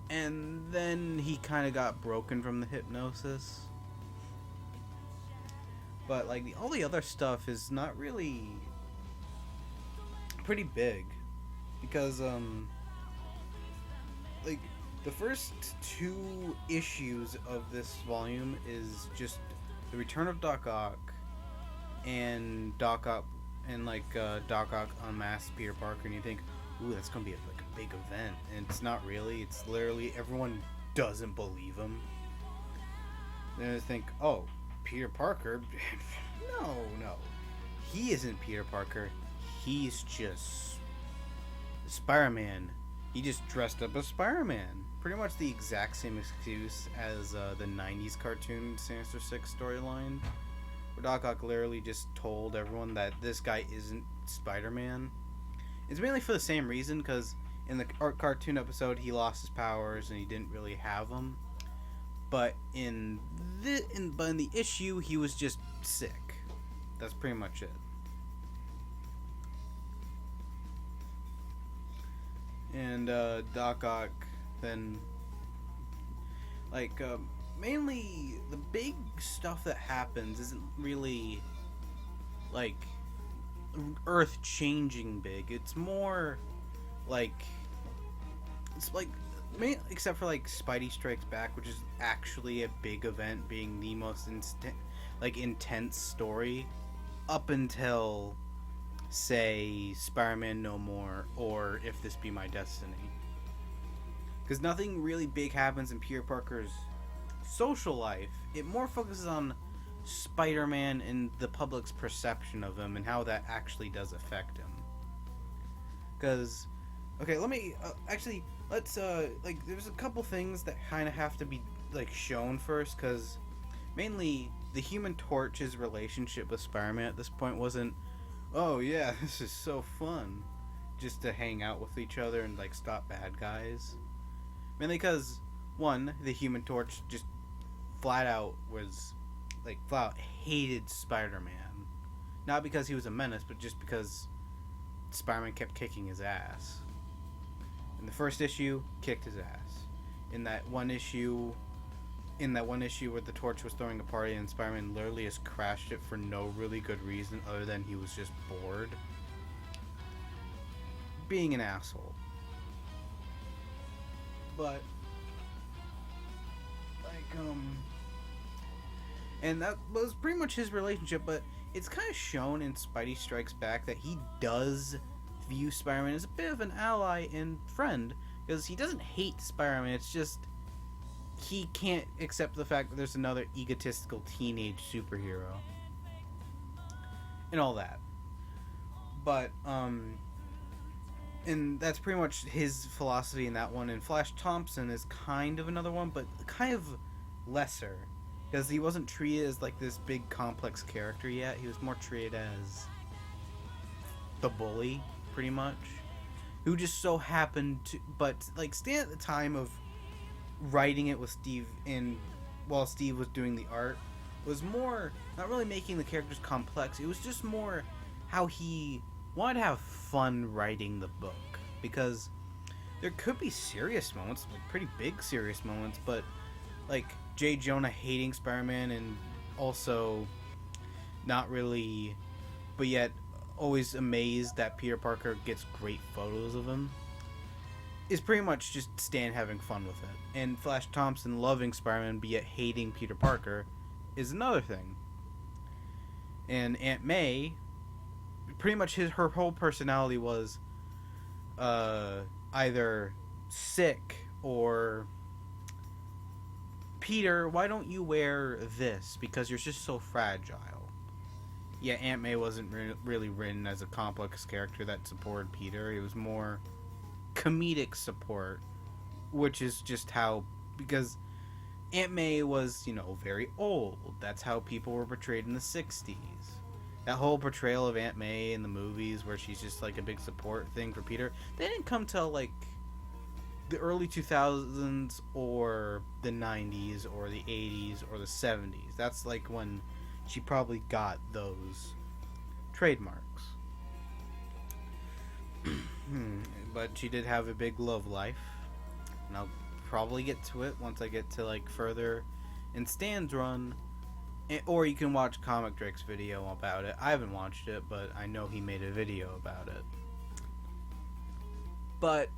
and then he kind of got broken from the hypnosis. But like all the other stuff is not really pretty big, because like the first 2 issues of this volume is just the return of Doc Ock, and Doc Ock unmasks Peter Parker, and you think, ooh, that's gonna be like a big event, and it's not really. It's literally everyone doesn't believe him. Then they think, oh, Peter Parker? no, he isn't Peter Parker. He's just Spider-Man. He just dressed up as Spider-Man. Pretty much the exact same excuse as the 90s cartoon Sinister Six storyline, where Doc Ock literally just told everyone that this guy isn't Spider-Man. It's mainly for the same reason, because in the cartoon episode he lost his powers and he didn't really have them. But in the issue he was just sick. That's pretty much it. And Doc Ock then, like, mainly the big stuff that happens isn't really like earth-changing big. It's more like except for like Spidey Strikes Back, which is actually a big event, being the most intense story up until, say, Spider-Man No More or If This Be My Destiny. Because nothing really big happens in Peter Parker's social life. It more focuses on Spider-Man and the public's perception of him and how that actually does affect him. Because, okay, let's there's a couple things that kind of have to be like shown first, because mainly the Human Torch's relationship with Spider-Man at this point wasn't, oh yeah, this is so fun, just to hang out with each other and like stop bad guys. Mainly because, one, the Human Torch just flat out hated Spider-Man. Not because he was a menace, but just because Spider-Man kept kicking his ass. In the first issue, kicked his ass. In that one issue where the Torch was throwing a party and Spider-Man literally just crashed it for no really good reason other than he was just bored. Being an asshole. But, and that was pretty much his relationship, but it's kind of shown in Spidey Strikes Back that he does view Spider-Man as a bit of an ally and friend, because he doesn't hate Spider-Man, it's just he can't accept the fact that there's another egotistical teenage superhero and all that. But and that's pretty much his philosophy in that one. And Flash Thompson is kind of another one, but kind of lesser, because he wasn't treated as like this big complex character yet. He was more treated as the bully, pretty much, who just so happened to, but like Stan at the time of writing it with Steve, and while Steve was doing the art, was more not really making the characters complex. It was just more how he wanted to have fun writing the book, because there could be serious moments, like pretty big serious moments, but like J. Jonah hating Spider-Man and also not really, but yet always amazed that Peter Parker gets great photos of him, is pretty much just Stan having fun with it. And Flash Thompson loving Spider-Man but yet hating Peter Parker is another thing. And Aunt May, pretty much her whole personality was either sick or, Peter, why don't you wear this? Because you're just so fragile. Yeah, Aunt May wasn't really written as a complex character that supported Peter. It was more comedic support, which is just how, because Aunt May was, very old. That's how people were portrayed in the 60s. That whole portrayal of Aunt May in the movies where she's just like a big support thing for Peter, they didn't come till like the early 2000s or the 90s or the 80s or the 70s. That's like when she probably got those trademarks. But she did have a big love life, and I'll probably get to it once I get to like further in Stan's run, or you can watch Comic Drake's video about it. I haven't watched it, but I know he made a video about it. But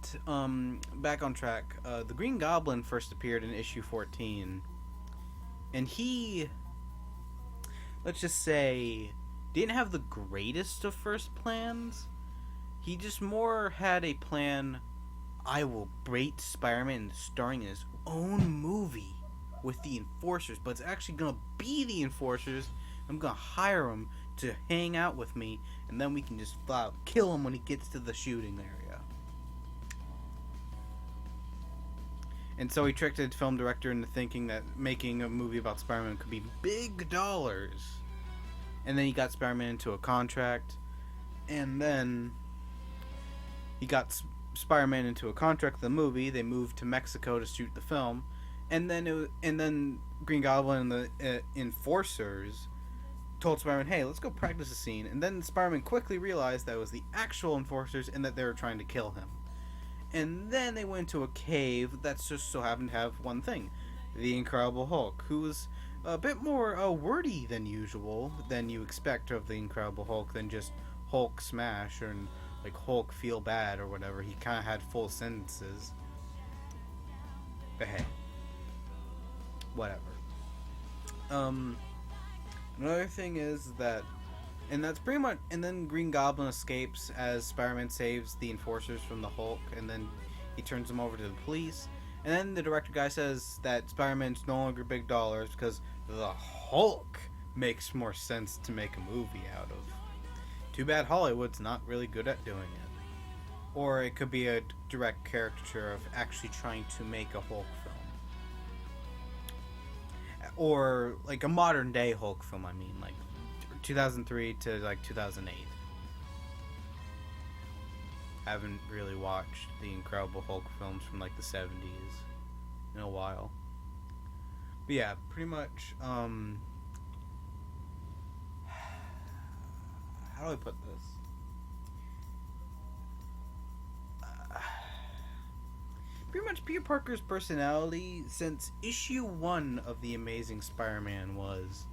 back on track, the Green Goblin first appeared in issue 14, and he, let's just say, didn't have the greatest of first plans. He just more had a plan, I will bait Spider-Man starring in his own movie with the Enforcers, but it's actually going to be the Enforcers. I'm going to hire him to hang out with me, and then we can just kill him when he gets to the shooting area. And so he tricked the film director into thinking that making a movie about Spider-Man could be big dollars. And then he got Spider-Man into a contract, and then he got Spider-Man into a contract with the movie. They moved to Mexico to shoot the film, and then Green Goblin and the Enforcers told Spider-Man, "Hey, let's go practice a scene." And then Spider-Man quickly realized that it was the actual Enforcers and that they were trying to kill him. And then they went to a cave that's just so happened to have one thing. The Incredible Hulk, who was a bit more wordy than usual, than you expect of the Incredible Hulk, than just Hulk smash or like Hulk feel bad or whatever. He kind of had full sentences. But hey, whatever. Another thing is that, and that's pretty much, and then Green Goblin escapes as Spider-Man saves the enforcers from the Hulk, and then he turns them over to the police. And then the director guy says that Spider-Man's no longer big dollars because the Hulk makes more sense to make a movie out of. Too bad Hollywood's not really good at doing it. Or it could be a direct caricature of actually trying to make a Hulk film. Or like a modern day Hulk film, I mean, like 2003 to like 2008. Haven't really watched the Incredible Hulk films from like the 70s in a while. But yeah, pretty much, how do I put this? Pretty much Peter Parker's personality since issue 1 of The Amazing Spider-Man was,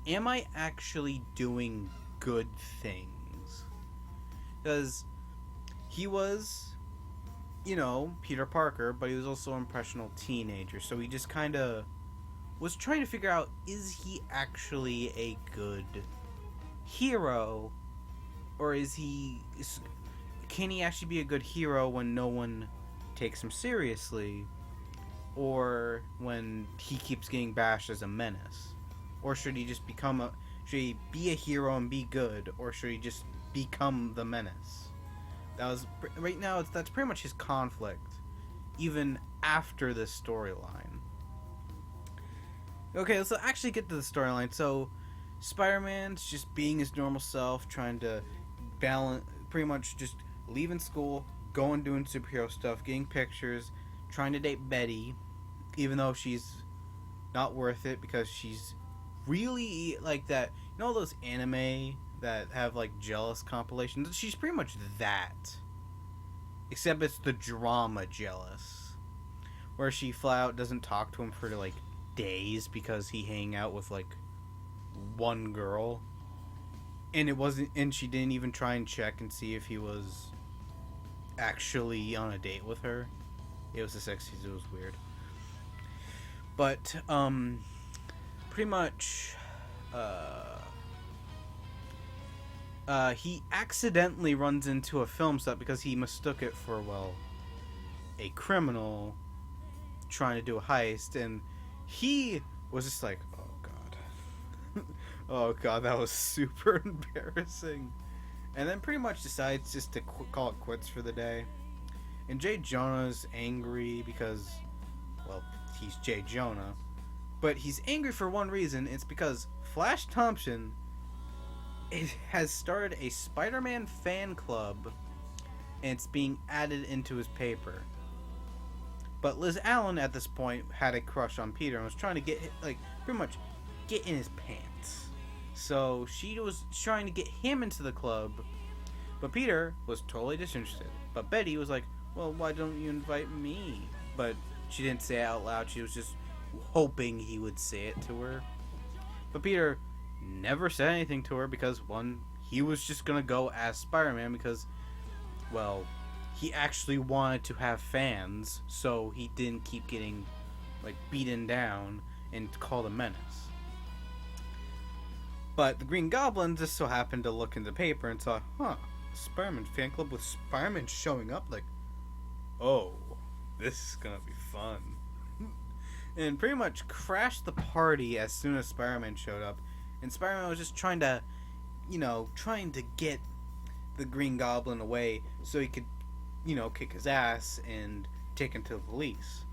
am I actually doing good things? Because he was, Peter Parker, but he was also an impressionable teenager. So he just kind of was trying to figure out, is he actually a good hero? Or can he actually be a good hero when no one takes him seriously? Or when he keeps getting bashed as a menace? Or should he just should he be a hero and be good? Or should he just become the menace? Right now, that's pretty much his conflict, even after this storyline. Okay, let's actually get to the storyline. So, Spider-Man's just being his normal self, trying to balance, pretty much just leaving school, going doing superhero stuff, getting pictures, trying to date Betty, even though she's not worth it because she's really like that. You know those anime that have like jealous compilations? She's pretty much that, except it's the drama jealous, where she flat out doesn't talk to him for like days because he hang out with like one girl, and she didn't even try and check and see if he was actually on a date with her. It was the sexiest. It was weird, but pretty much he accidentally runs into a film set because he mistook it for, a criminal trying to do a heist, and he was just like, oh god. Oh god, that was super embarrassing. And then pretty much decides just to call it quits for the day. And Jay Jonah's angry because, he's Jay Jonah. But he's angry for one reason. It's because Flash Thompson has started a Spider-Man fan club, and it's being added into his paper. But Liz Allen at this point had a crush on Peter and was trying to get, pretty much get in his pants. So she was trying to get him into the club, but Peter was totally disinterested. But Betty was like, well, why don't you invite me? But she didn't say it out loud. She was just hoping he would say it to her. But Peter never said anything to her because, one, he was just going to go as Spider-Man because, he actually wanted to have fans, so he didn't keep getting, beaten down and called a menace. But the Green Goblin just so happened to look in the paper and saw, Spider-Man fan club with Spider-Man showing up, oh, this is gonna be fun. And pretty much crashed the party as soon as Spider-Man showed up. And Spider-Man was just trying to get the Green Goblin away so he could, kick his ass and take him to the police.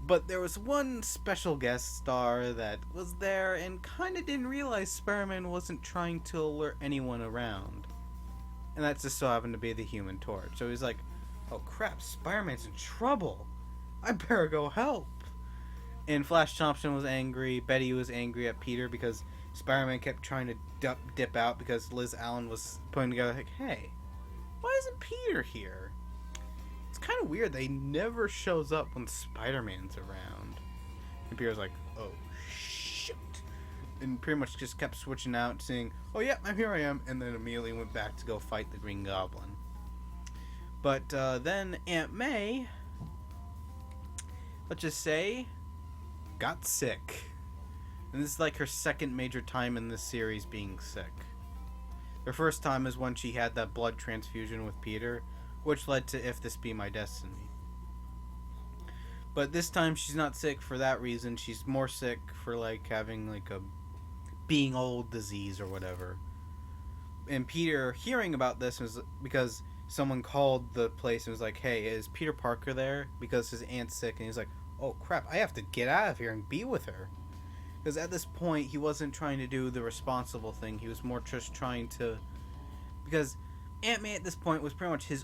But there was one special guest star that was there and kind of didn't realize Spider-Man wasn't trying to alert anyone around. And that just so happened to be the Human Torch. So he's like, oh crap, Spider-Man's in trouble. I better go help. And Flash Thompson was angry. Betty was angry at Peter because Spider-Man kept trying to dip out because Liz Allen was putting together, hey, why isn't Peter here? it's kind of weird. They never shows up when Spider-Man's around. And Peter's like, oh, shit. And pretty much just kept switching out, saying, oh, yeah, here I am. And then immediately went back to go fight the Green Goblin. But then Aunt May, let's just say, got sick. And this is like her second major time in this series being sick. Her first time is when she had that blood transfusion with Peter, which led to If This Be My Destiny. But this time she's not sick for that reason. She's more sick for like having like a being old disease or whatever. And Peter hearing about this was because someone called the place and was like, hey, is Peter Parker there? Because his aunt's sick. And he's like, oh crap, I have to get out of here and be with her. Because at this point, he wasn't trying to do the responsible thing. He was more just trying to... Because Aunt May at this point was pretty much his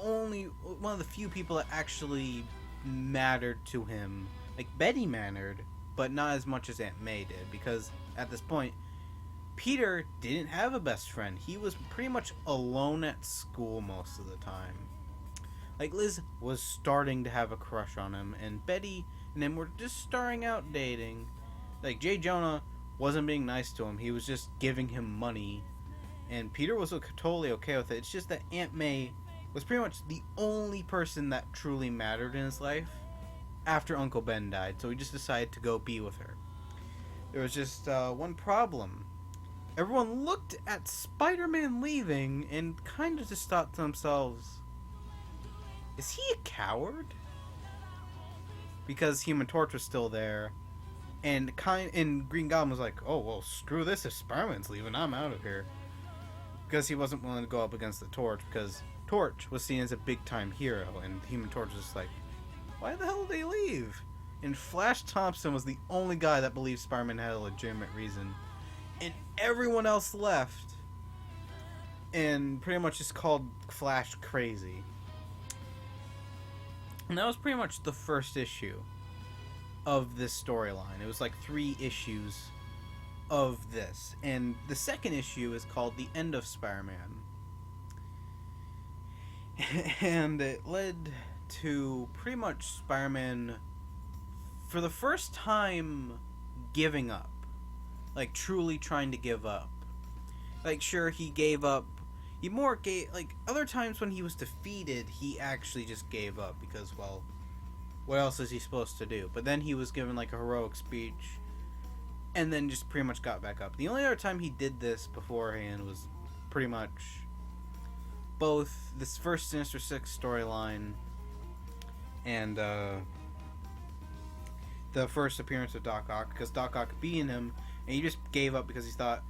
only... One of the few people that actually mattered to him. Like, Betty mattered, but not as much as Aunt May did. Because at this point, Peter didn't have a best friend. He was pretty much alone at school most of the time. Like, Liz was starting to have a crush on him. And Betty and him were just starting out dating. Like, J. Jonah wasn't being nice to him. He was just giving him money. And Peter was totally okay with it. It's just that Aunt May was pretty much the only person that truly mattered in his life after Uncle Ben died. So he just decided to go be with her. There was just one problem. Everyone looked at Spider-Man leaving and kind of just thought to themselves, is he a coward? Because Human Torch was still there. And Green Goblin was like, oh, well, screw this. If Spider-Man's leaving, I'm out of here. Because he wasn't willing to go up against the Torch, because Torch was seen as a big-time hero, and Human Torch was just like, why the hell did they leave? And Flash Thompson was the only guy that believed Spider-Man had a legitimate reason. And everyone else left. And pretty much just called Flash crazy. And that was pretty much the first issue of this storyline. It was like 3 issues of this. And the second issue is called The End of Spider-Man. And it led to pretty much Spider-Man, for the first time, giving up. Like, truly trying to give up. Like, sure, he gave up. He more gave... Like, other times when he was defeated, he actually just gave up. Because, well, what else is he supposed to do? But then he was given, like, a heroic speech. And then just pretty much got back up. The only other time he did this beforehand was pretty much both this first Sinister Six storyline and the first appearance of Doc Ock. Because Doc Ock beating him, and he just gave up because he thought,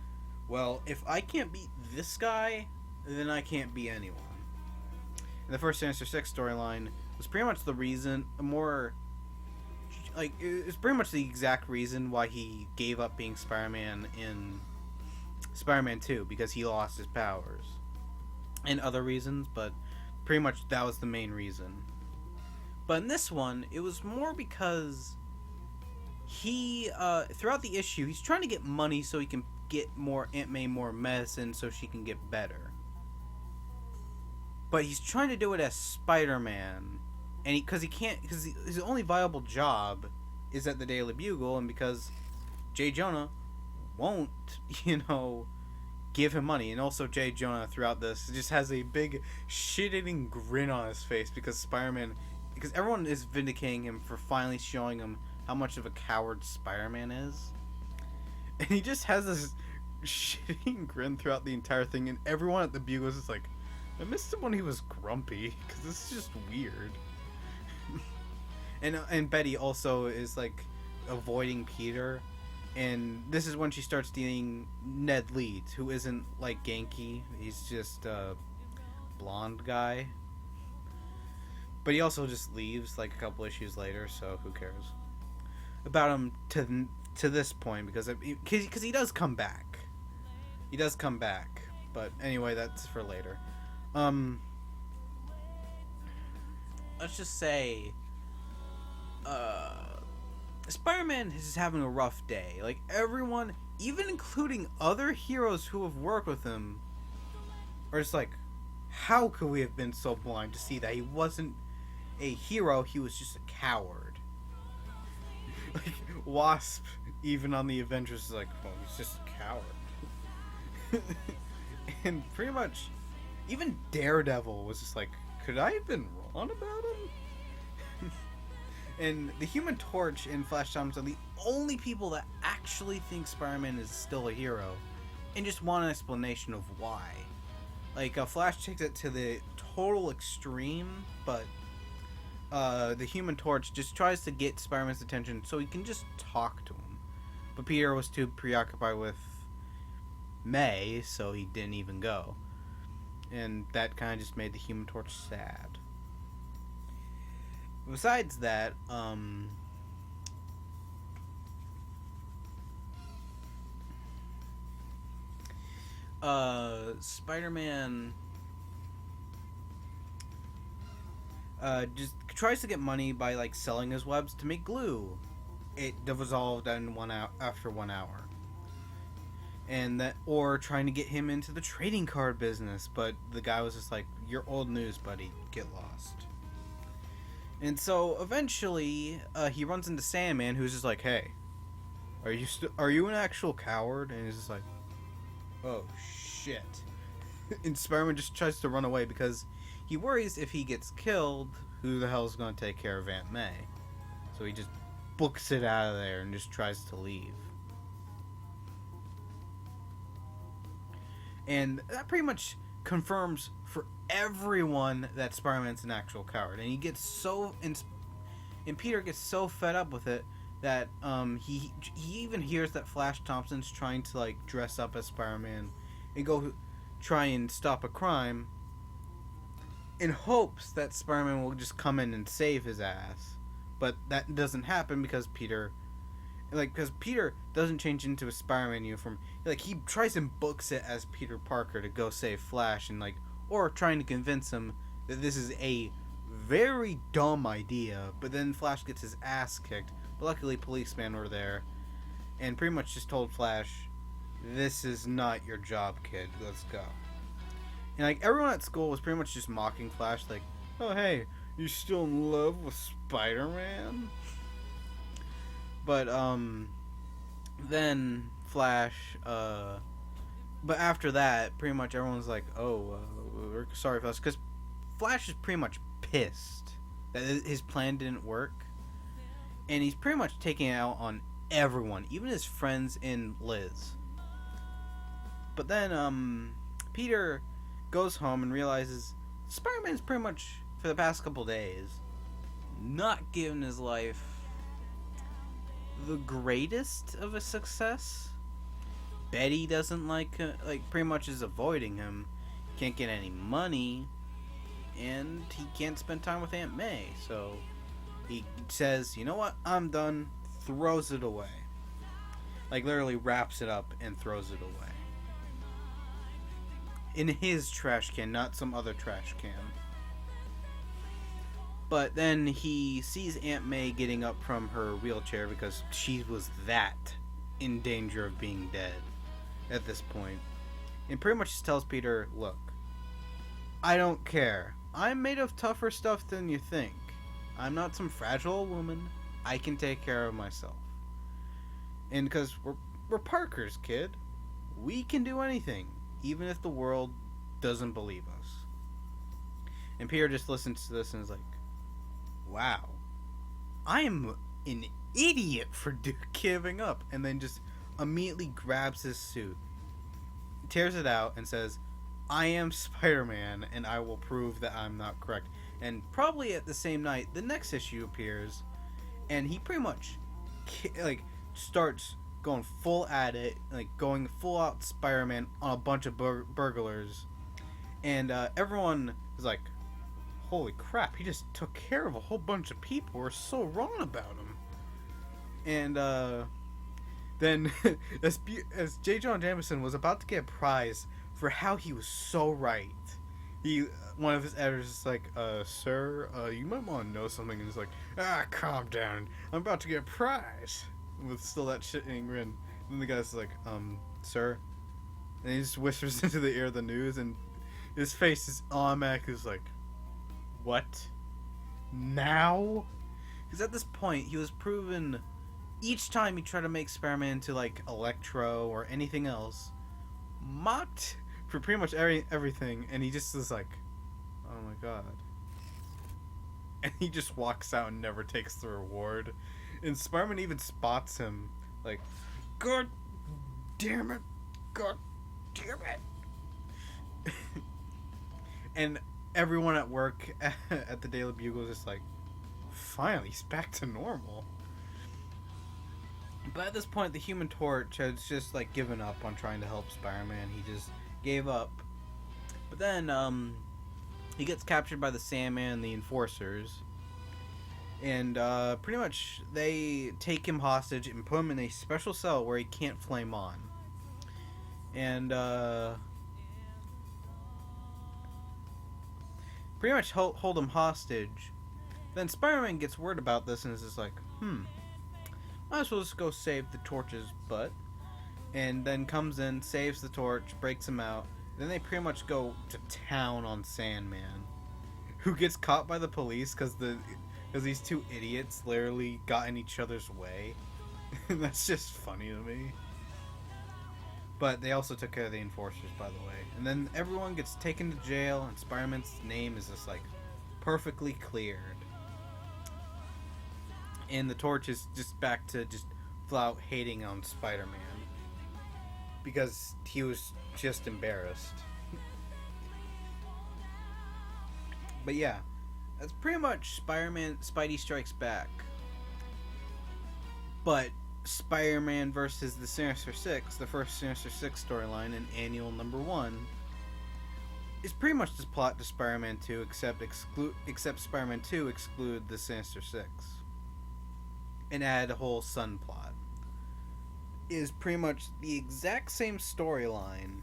well, if I can't beat this guy, then I can't beat anyone. And the first Sinister Six storyline was pretty much the reason, it's pretty much the exact reason why he gave up being Spider-Man in Spider-Man 2, because he lost his powers. And other reasons, but pretty much that was the main reason. But in this one, it was more because he, throughout the issue, he's trying to get money so he can get more Aunt May more medicine so she can get better. But he's trying to do it as Spider-Man. And because his only viable job is at the Daily Bugle, and because J. Jonah won't, give him money. And also J. Jonah throughout this just has a big shit-eating grin on his face because everyone is vindicating him for finally showing him how much of a coward Spider-Man is. And he just has this shit-eating grin throughout the entire thing, and everyone at the Bugle is just like, I missed him when he was grumpy, because this is just weird. And Betty also is like avoiding Peter, and this is when she starts dating Ned Leeds, who isn't like Genki. He's just a blonde guy. But he also just leaves like a couple issues later, so who cares about him to this point, because he does come back. He does come back, but anyway, that's for later. Let's just say Spider-Man is having a rough day. Like, everyone, even including other heroes who have worked with him, are just like, how could we have been so blind to see that he wasn't a hero, he was just a coward. Like, Wasp, even on the Avengers, is like, well, he's just a coward. And pretty much, even Daredevil was just like, could I have been wrong about him? And the Human Torch and Flash Thompson are the only people that actually think Spider-Man is still a hero, and just want an explanation of why. Like, Flash takes it to the total extreme, but the Human Torch just tries to get Spider-Man's attention so he can just talk to him. But Peter was too preoccupied with May, so he didn't even go. And that kind of just made the Human Torch sad. Besides that, Spider-Man just tries to get money by like selling his webs to make glue. It dissolved in 1 hour after 1 hour. And that, or trying to get him into the trading card business, but the guy was just like, "You're old news, buddy. Get lost." And so eventually, he runs into Sandman, who's just like, "Hey, are you an actual coward?" And he's just like, "Oh shit!" And Spider-Man just tries to run away because he worries if he gets killed, who the hell is going to take care of Aunt May? So he just books it out of there and just tries to leave. And that pretty much confirms for everyone that Spider-Man's an actual coward. And he gets so... And Peter gets so fed up with it that he even hears that Flash Thompson's trying to like dress up as Spider-Man and go try and stop a crime in hopes that Spider-Man will just come in and save his ass. But that doesn't happen because Peter doesn't change into a Spider-Man uniform. Like, he tries and books it as Peter Parker to go save Flash, and like, or trying to convince him that this is a very dumb idea. But then Flash gets his ass kicked. But luckily, policemen were there, and pretty much just told Flash, "This is not your job, kid. Let's go." And like, everyone at school was pretty much just mocking Flash, like, "Oh hey, you still in love with Spider-Man?" But then Flash, but after that, pretty much everyone's like, "Oh, we're sorry, Flash," because Flash is pretty much pissed that his plan didn't work, and he's pretty much taking it out on everyone, even his friends and Liz. But then Peter goes home and realizes Spider-Man's pretty much, for the past couple days, not given his life the greatest of a success. Betty doesn't like pretty much is avoiding him. Can't get any money, and he can't spend time with Aunt May. So he says, "You know what? I'm done." Throws it away. Like, literally wraps it up and throws it away. In his trash can, not some other trash can. But then he sees Aunt May getting up from her wheelchair because she was that in danger of being dead at this point. And pretty much just tells Peter, "Look, I don't care. I'm made of tougher stuff than you think. I'm not some fragile woman. I can take care of myself." And because we're Parkers, kid. We can do anything, even if the world doesn't believe us. And Peter just listens to this and is like, "Wow, I am an idiot for giving up." And then just immediately grabs his suit, tears it out, and says, "I am Spider-Man, and I will prove that I'm not correct." And probably at the same night, the next issue appears, and he pretty much like starts going full at it, like going full out Spider-Man on a bunch of burglars, and everyone is like, "Holy crap, he just took care of a whole bunch of people. We're so wrong about him." And then as J. Jonah Jameson was about to get a prize for how he was so right, one of his editors is like, "Sir, you might want to know something." And he's like, "Calm down. I'm about to get a prize." With still that shitting grin. And then the guy's like, "Sir?" And he just whispers into the ear of the news, and his face is automatically like, "What?" now? Because at this point, he was proven each time he tried to make Spider-Man into like Electro or anything else, mocked for pretty much everything, and he just was like, oh my god. And he just walks out and never takes the reward. And Spider-Man even spots him, like, God damn it, God damn it. And everyone at work at the Daily Bugle is just like, finally, he's back to normal. But at this point, the Human Torch has just like given up on trying to help Spider-Man. He just gave up. But then he gets captured by the Sandman and the Enforcers. And pretty much they take him hostage and put him in a special cell where he can't flame on. And pretty much hold him hostage. Then Spider-Man gets word about this and is just like, might as well just go save the Torch's butt. And then comes in, saves the Torch, breaks him out. Then they pretty much go to town on Sandman, who gets caught by the police because these two idiots literally got in each other's way. And that's just funny to me. But they also took care of the Enforcers, by the way. And then everyone gets taken to jail, and Spider-Man's name is just like perfectly cleared. And the Torch is just back to just flat hating on Spider-Man. Because he was just embarrassed. But yeah, that's pretty much Spidey Strikes Back. But Spider-Man versus the Sinister Six, the first Sinister Six storyline in annual #1, is pretty much the plot to Spider-Man 2, except Spider-Man 2 exclude the Sinister Six and add a whole Sun plot. It is pretty much the exact same storyline,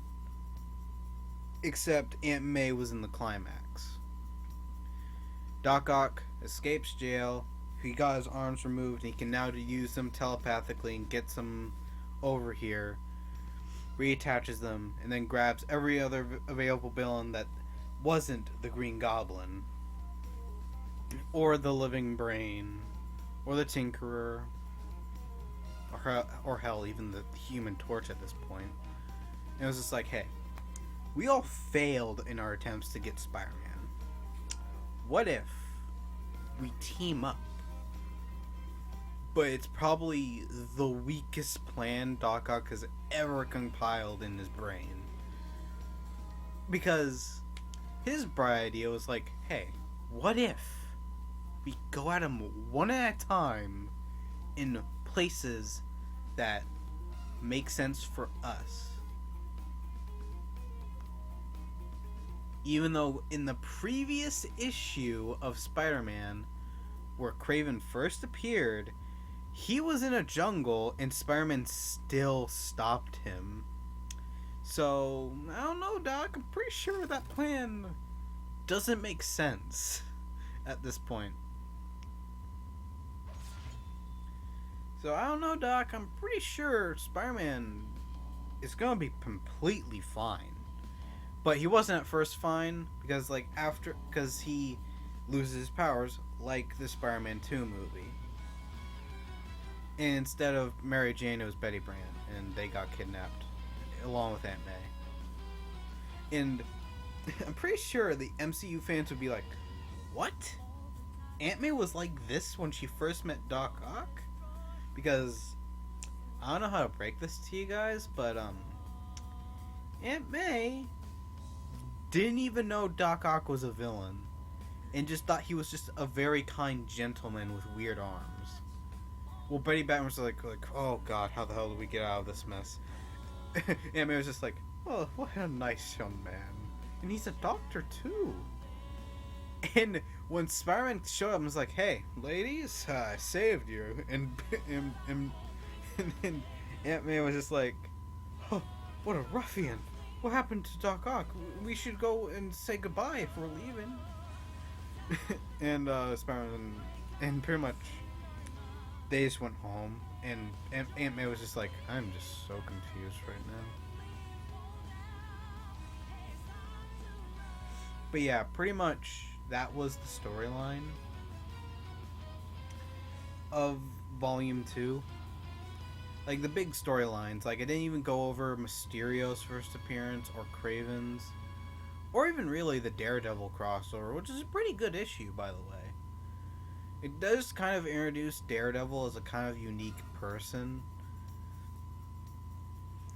except Aunt May was in the climax. Doc Ock escapes jail. He got his arms removed, and he can now use them telepathically and gets them over here, reattaches them, and then grabs every other available villain that wasn't the Green Goblin, or the Living Brain, or the Tinkerer, or hell, even the Human Torch at this point. And it was just like, hey, we all failed in our attempts to get Spider-Man. What if we team up? But it's probably the weakest plan Doc Ock has ever compiled in his brain. Because his bright idea was like, hey, what if we go at him one at a time in places that make sense for us? Even though in the previous issue of Spider-Man, where Kraven first appeared, he was in a jungle and Spider-Man still stopped him. So, I don't know, Doc. I'm pretty sure that plan doesn't make sense at this point. So, I don't know, Doc. I'm pretty sure Spider-Man is going to be completely fine. But he wasn't at first fine because, because he loses his powers, like the Spider-Man 2 movie. And instead of Mary Jane, it was Betty Brant, and they got kidnapped along with Aunt May. And I'm pretty sure the MCU fans would be like, what? Aunt May was like this when she first met Doc Ock? Because I don't know how to break this to you guys, but Aunt May didn't even know Doc Ock was a villain and just thought he was just a very kind gentleman with weird arms. Well, Betty Batman was like, oh god, how the hell do we get out of this mess? Aunt May was just like, oh, what a nice young man. And he's a doctor, too. And when Spider-Man showed up and was like, hey, ladies, I saved you. And Aunt May was just like, oh, what a ruffian. What happened to Doc Ock? We should go and say goodbye if we're leaving. And Spider-Man, and pretty much, they just went home, and Aunt May was just like, I'm just so confused right now. But yeah, pretty much that was the storyline. of Volume 2. Like, the big storylines. Like, I didn't even go over Mysterio's first appearance, or Kraven's, or even really the Daredevil crossover, which is a pretty good issue, by the way. It does kind of introduce Daredevil as a kind of unique person,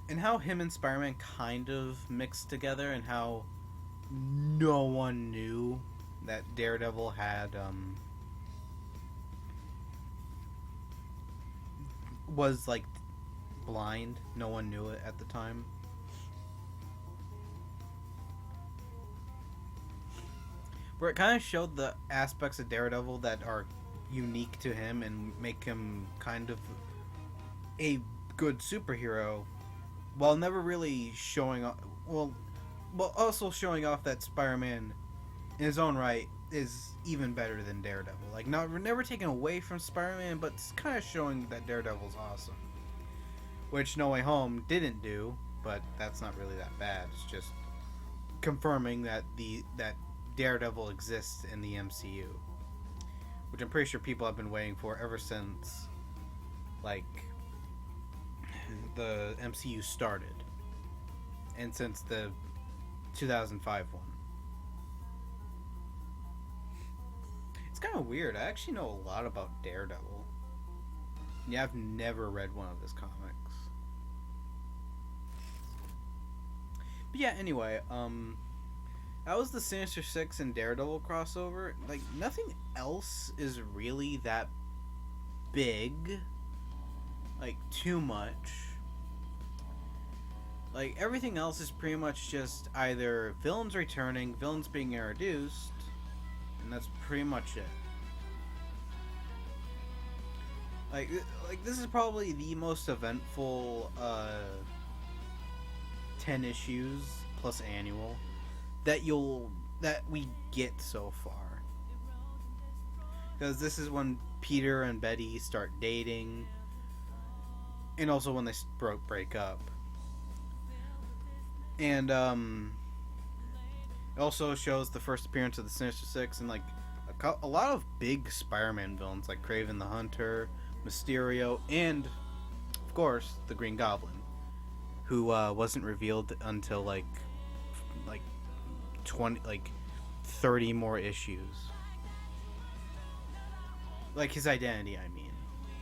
and how him and Spider-Man kind of mixed together, and how no one knew that Daredevil had, was, like, blind. No one knew it at the time. Where it kind of showed the aspects of Daredevil that are unique to him and make him kind of a good superhero, while never really showing off. Well, also showing off that Spider-Man, in his own right, is even better than Daredevil. Like, never taken away from Spider-Man, but kind of showing that Daredevil's awesome. Which No Way Home didn't do, but that's not really that bad. It's just confirming that that Daredevil exists in the MCU, which I'm pretty sure people have been waiting for ever since, like, the MCU started, and since the 2005 one. It's kind of weird. I actually know a lot about Daredevil. Yeah, I've never read one of his comics. But yeah, anyway, that was the Sinister Six and Daredevil crossover. Like, nothing else is really that big. Like, too much. Like, everything else is pretty much just either villains returning, villains being introduced, and that's pretty much it. Like this is probably the most eventful 10 issues plus annual that we get so far. Because this is when Peter and Betty start dating, and also when they break up. And it also shows the first appearance of the Sinister Six and like a lot of big Spider-Man villains like Kraven the Hunter, Mysterio, and of course the Green Goblin, who wasn't revealed until like 30 more issues. Like his identity, I mean,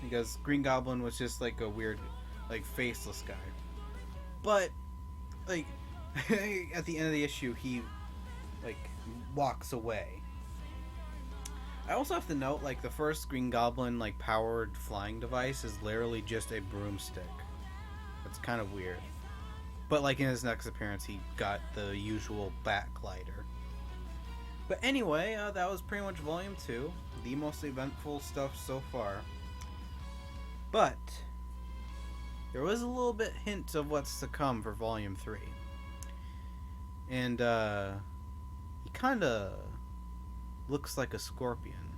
because Green Goblin was just like a weird, like faceless guy. But like at the end of the issue, he like walks away. I also have to note, like, the first Green Goblin like powered flying device is literally just a broomstick. It's kind of weird. But like in his next appearance, he got the usual bat glider. But anyway, that was pretty much Volume 2. The most eventful stuff so far. But there was a little bit hint of what's to come for Volume 3. And he kind of looks like a scorpion.